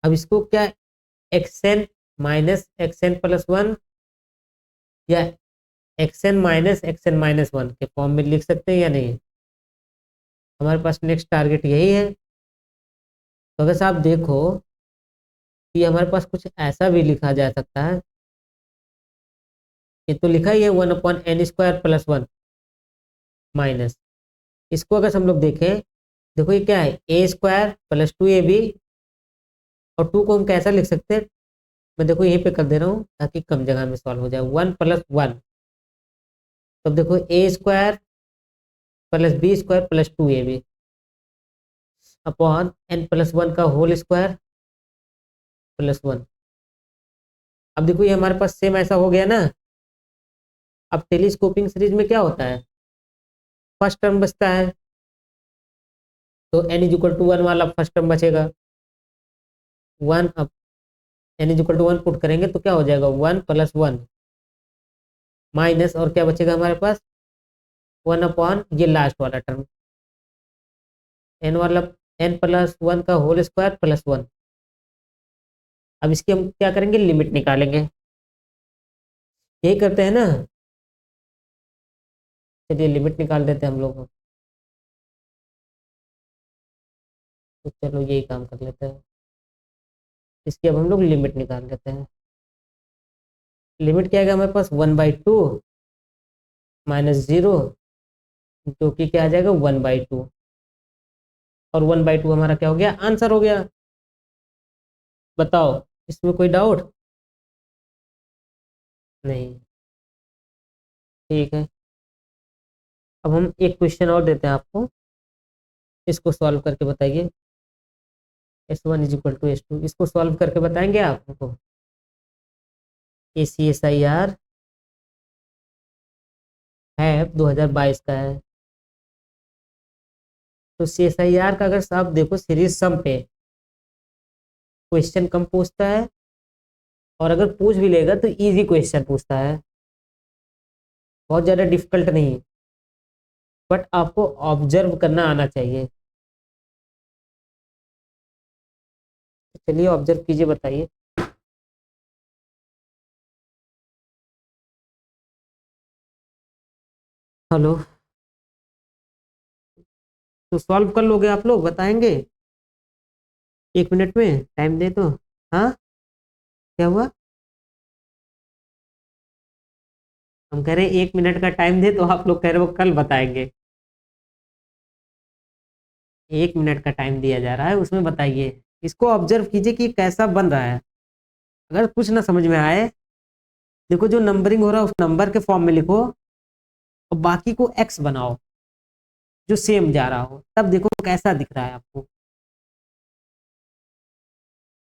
अब इसको क्या xn माइनस xn+1 या xn माइनस xn-1 के फॉर्म में लिख सकते हैं या नहीं? हमारे पास नेक्स्ट टारगेट यही है। तो वैसे आप देखो कि हमारे पास कुछ ऐसा भी लिखा जा सकता है, ये तो लिखा ही है 1/n² + 1 माइनस, इसको अगर हम लोग देखें, देखो ये क्या है, a² + 2ab, और 2 को हम कैसा लिख सकते हैं, मैं देखो यहीं पे कर दे रहा हूँ ताकि कम जगह में सॉल्व हो जाए, 1+1। तब देखो a² + b² + 2ab upon n+1 का होल स्क्वायर +1। अब देखो ये हमारे पास सेम ऐसा हो गया ना। अब टेलीस्कोपिंग सीरीज में क्या होता है, फर्स्ट टर्म बचता है, तो n=1 वाला फर्स्ट टर्म बचेगा, 1 अब n=1 पुट करेंगे तो क्या हो जाएगा, 1+1 माइनस, और क्या बचेगा हमारे पास, 1 ये लास्ट वाला टर्म, n वाला n+1 का होल स्क्वायर +1। अब इसकी हम क्या करेंगे, लिमिट निकालेंगे, यही करते हैं ना। चलिए लिमिट निकाल देते हैं हम लोग, तो चलो यही काम कर लेते हैं। इसकी अब हम लोग लिमिट निकाल लेते हैं। लिमिट क्या आएगा हमारे पास, 1/2 -0, जो कि क्या आ जाएगा 1/2, और 1/2 हमारा क्या हो गया, आंसर हो गया। बताओ इसमें कोई डाउट नहीं? ठीक है, अब हम एक क्वेश्चन और देते हैं आपको, इसको सॉल्व करके बताइए। S1 = S2, इसको सॉल्व करके बताएंगे आप हमको। ACSIR है 2022 का है। तो CSIR का अगर आप देखो सीरीज सम पे क्वेश्चन कम पूछता है, और अगर पूछ भी लेगा तो इजी क्वेश्चन पूछता है, बहुत ज़्यादा डिफिकल्ट नहीं, बट आपको ऑब्जर्व करना आना चाहिए। चलिए ऑब्जर्व कीजिए, बताइए। हेलो, तो सॉल्व कर लोगे आप लोग, बताएंगे 1 मिनट में, टाइम दे तो। हाँ, क्या हुआ, हम कह रहे हैं 1 मिनट का टाइम दे तो आप लोग कह रहे हो कल बताएंगे। 1 मिनट का टाइम दिया जा रहा है, उसमें बताइए। इसको ऑब्जर्व कीजिए कि कैसा बन रहा है। अगर कुछ ना समझ में आए, देखो जो नंबरिंग हो रहा है उस नंबर के फॉर्म में लिखो, और बाकी को एक्स बनाओ जो सेम जा रहा हो, तब देखो कैसा दिख रहा है आपको।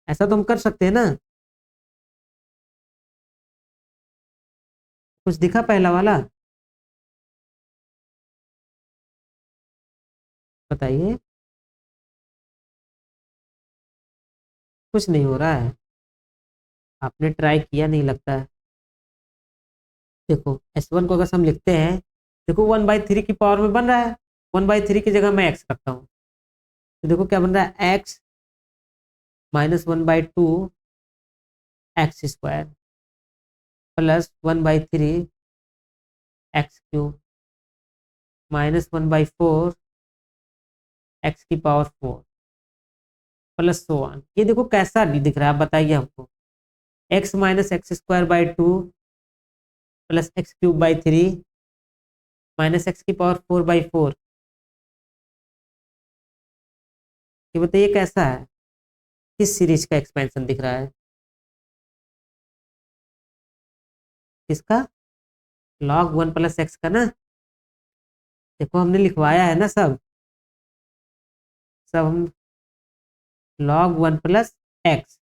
ऐसा तो हम कर सकते हैं ना। कुछ दिखा पहला वाला, बताइए। कुछ नहीं हो रहा है, आपने ट्राई किया नहीं लगता है। देखो S1 को अगर हम लिखते हैं, देखो 1/3 की पावर में बन रहा है, 1/3 की जगह मैं एक्स रखता हूँ, तो देखो क्या बन रहा है, x -1/2 x² +1/3 x³ -1/4 x⁴ plus so on. ये देखो कैसा दिख रहा है, बताइए हमको। x -x²/2 plus x³/3 -x⁴/4। ये बताइए कैसा है, किस सीरीज का एक्सपेंशन दिख रहा है, किसका, log 1 + x का ना। देखो हमने लिखवाया है ना सब, सब हम log 1 + x।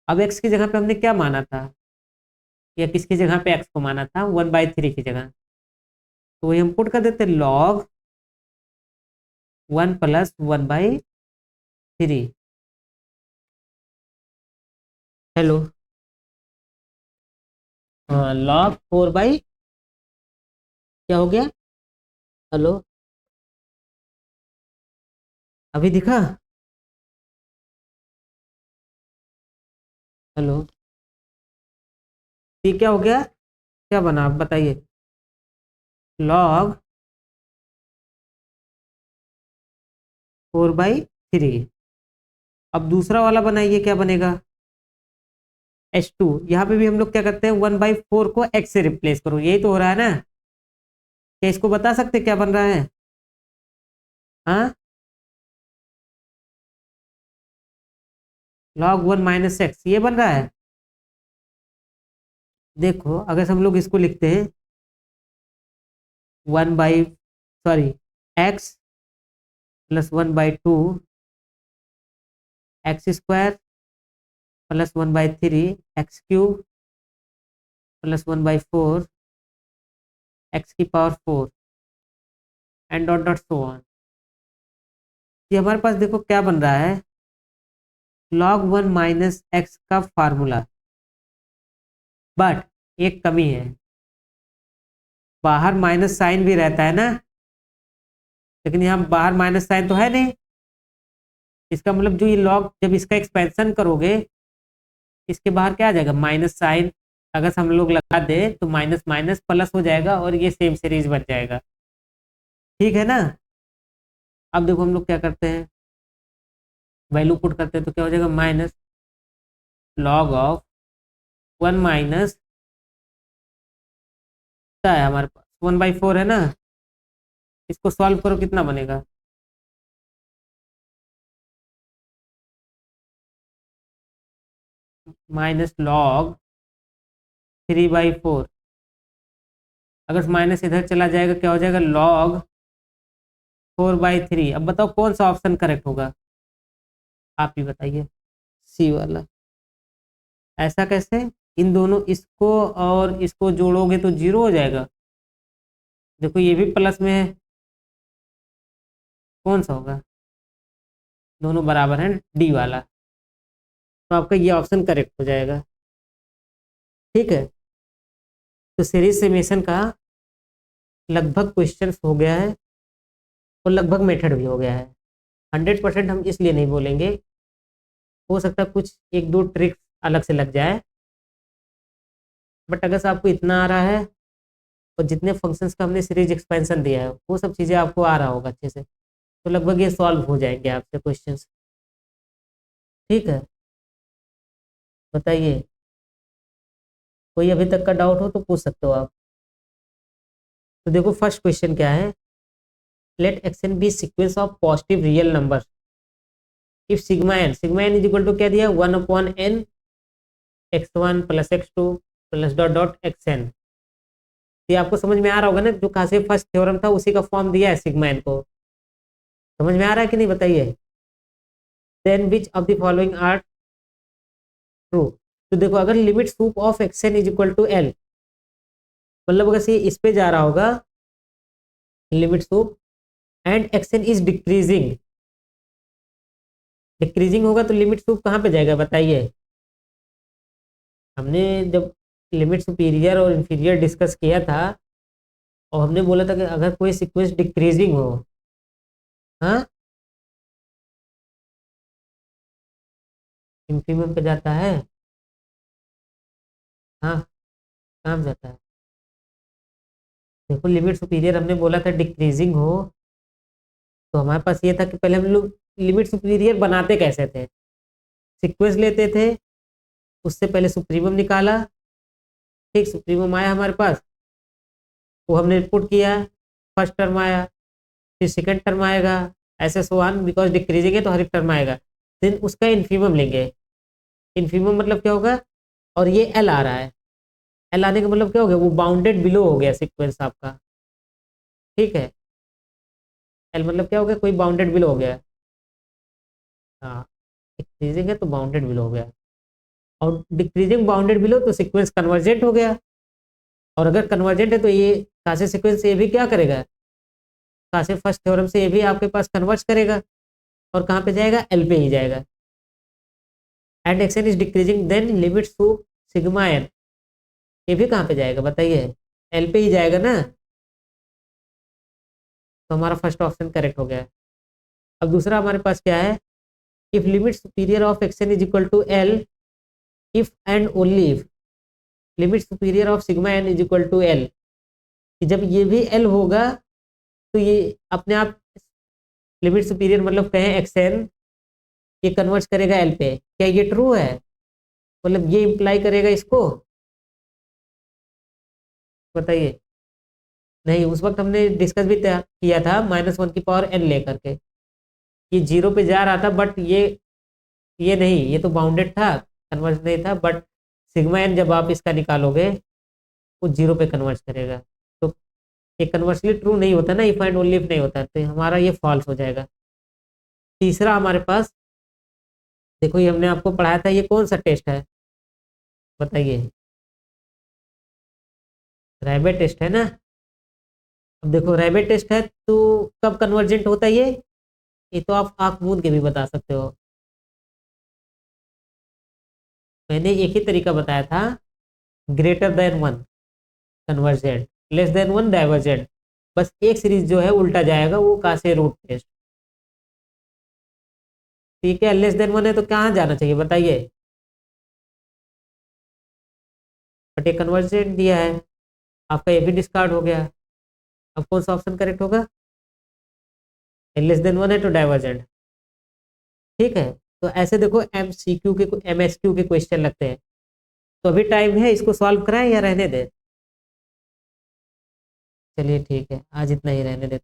अब x की जगह पे हमने क्या माना था, या किसकी जगह पे x को माना था, 1/3 की जगह, तो वही हम पुट कर देते log 1 + 1/3। हेलो, हाँ log 4 बाई क्या हो गया, हेलो, अभी दिखा? हेलो, ये क्या हो गया? क्या बना आप बताइए? लॉग 4/3। अब दूसरा वाला बनाइए, क्या बनेगा? H2। यहाँ पे भी हम लोग क्या करते हैं, 1/4 को x से रिप्लेस करो, यही तो हो रहा है ना? क्या इसको बता सकते क्या बन रहा है? हाँ, log 1 - x ये बन रहा है। देखो अगर हम लोग इसको लिखते हैं 1 by sorry x +1/2 x² +1/3 x³ +1/4 x⁴ and dot dot so on. ये हमारे पास देखो क्या बन रहा है, log 1 - x का फार्मूला। बट एक कमी है, बाहर माइनस साइन भी रहता है ना, लेकिन यहाँ बाहर माइनस साइन तो है नहीं। इसका मतलब जो ये लॉग, जब इसका एक्सपेंशन करोगे, इसके बाहर क्या आ जाएगा, माइनस साइन। अगर हम लोग लगा दे तो माइनस माइनस प्लस हो जाएगा और ये सेम सीरीज बन जाएगा। ठीक है ना? अब देखो हम लोग क्या करते हैं, वैल्यू पुट करते हैं तो क्या हो जाएगा, माइनस लॉग ऑफ 1 माइनस क्या है हमारे पास, 1/4 है ना। इसको सॉल्व करो, कितना बनेगा? Minus log 3/4। अगर माइनस इधर चला जाएगा क्या हो जाएगा, लॉग 4/3। अब बताओ कौन सा ऑप्शन करेक्ट होगा, आप ही बताइए। सी वाला। ऐसा कैसे? इन दोनों, इसको और इसको जोड़ोगे तो जीरो हो जाएगा। देखो ये भी प्लस में है, कौन सा होगा? दोनों बराबर हैं, डी वाला। तो आपका ये ऑप्शन करेक्ट हो जाएगा। ठीक है, तो सीरीज समेशन का लगभग क्वेश्चन हो गया है और लगभग मेथड भी हो गया है। 100% हम इसलिए नहीं बोलेंगे, हो सकता है कुछ एक दो ट्रिक्स अलग से लग जाए, बट अगर से आपको इतना आ रहा है और जितने फंक्शंस का हमने सीरीज एक्सपेंशन दिया है वो सब चीज़ें आपको आ रहा होगा अच्छे से, तो लगभग ये सॉल्व हो जाएंगे आपसे क्वेश्चंस। ठीक है, बताइए, कोई अभी तक का डाउट हो तो पूछ सकते हो आप। तो देखो फर्स्ट क्वेश्चन क्या है, let x n be sequence of positive real number if sigma n is equal to क्या दिया, 1/n x1 + x2 + dot dot xn। ये आपको समझ में आ रहा होगा ना, जो कहा से फर्स्ट थ्योरम था उसी का फॉर्म दिया है सिग्मा एन को। समझ में आ रहा है कि नहीं बताइए? Then which of the following are true. तो देखो अगर limit sup of x n is equal to L, मतलब अगर ये इस पे जा रहा होगा limit sup and x n is decreasing, decreasing होगा तो लिमिट सूप कहाँ पे जाएगा बताइए? हमने जब लिमिट सुपीरियर और इंफीरियर डिस्कस किया था और हमने बोला था कि अगर कोई सीक्वेंस डिक्रीजिंग हो, हाँ, इंफीरियर पे जाता है। हाँ, कहाँ पे जाता है? देखो लिमिट सुपीरियर हमने बोला था डिक्रीजिंग हो, तो हमारे पास ये था कि पहले हम लोग लिमिट सुपीरियर बनाते कैसे थे, सीक्वेंस लेते थे, उससे पहले सुप्रीमम निकाला, ठीक, सुप्रीमम आया हमारे पास, वो हमने पुट किया, फर्स्ट टर्म आया, फिर सेकंड टर्म आएगा, ऐसे सो ऑन, बिकॉज डिक्रीजिंग है तो हर एक टर्म आएगा। देन उसका इन्फीमम लेंगे, इन्फीमम मतलब क्या होगा, और ये एल आ रहा है, एल आने का मतलब क्या हो गया, वो बाउंडेड बिलो हो गया सीक्वेंस आपका। ठीक है, एल मतलब क्या हो गया, कोई बाउंडेड बिलो हो गया। हाँ, डिक्रीजिंग है तो बाउंडेड बिलो हो गया, और डिक्रीजिंग बाउंडेड बिलो तो सीक्वेंस कन्वर्जेंट हो गया। और अगर कन्वर्जेंट है तो ये कासे सीक्वेंस ये भी क्या करेगा, कासे फर्स्ट थ्योरम से ये भी आपके पास कन्वर्ज करेगा और कहाँ पे जाएगा, एल पे ही जाएगा। And x n is decreasing then limit to sigma n, ये भी कहाँ पे जाएगा बताइए, एल पे ही जाएगा ना। तो हमारा फर्स्ट ऑप्शन करेक्ट हो गया। अब दूसरा हमारे पास क्या है, if limit superior of x n is equal to L if and only if limit superior of sigma n is equal to L, कि जब ये भी एल होगा तो ये अपने आप लिमिट सुपीरियर मतलब कहें एक्स एन, ये कन्वर्ट करेगा एल पे। क्या ये ट्रू है? मतलब ये इंप्लाई करेगा इसको? बताइए। नहीं, उस वक्त हमने डिस्कस भी किया था -1 की पावर एन लेकर के, ये 0 पे जा रहा था, बट ये नहीं, ये तो बाउंडेड था, कन्वर्स नहीं था, बट सिग्मा एन जब आप इसका निकालोगे वो 0 पे कन्वर्ट करेगा। तो ये कन्वर्सली ट्रू नहीं होता ना, इफ एंड ओनली इफ नहीं होता, तो हमारा ये फॉल्स हो जाएगा। तीसरा हमारे पास देखो, ये हमने आपको पढ़ाया था, ये कौन सा टेस्ट है बताइए? रैबिट टेस्ट है ना। अब देखो रैबिट टेस्ट है तो कब कन्वर्जेंट होता है ये तो आप आंख मूंद के भी बता सकते हो। मैंने एक ही तरीका बताया था, greater than 1 convergent, less than 1 divergent. बस एक सीरीज जो है उल्टा जाएगा, वो कासे रूट टेस्ट। ठीक है, लेस देन 1 है तो कहाँ जाना चाहिए बताइए? बट ये कन्वर्जेंट दिया है, आपका ये भी डिस्कार्ड हो गया। अब कौन सा ऑप्शन करेक्ट होगा? लेस देन 1 है तो डाइवर्जेंट। ठीक है, तो ऐसे देखो MCQ के MSQ के क्वेश्चन लगते हैं। तो अभी टाइम है, इसको सॉल्व कराएं या रहने दें? चलिए ठीक है, आज इतना ही रहने देते हैं।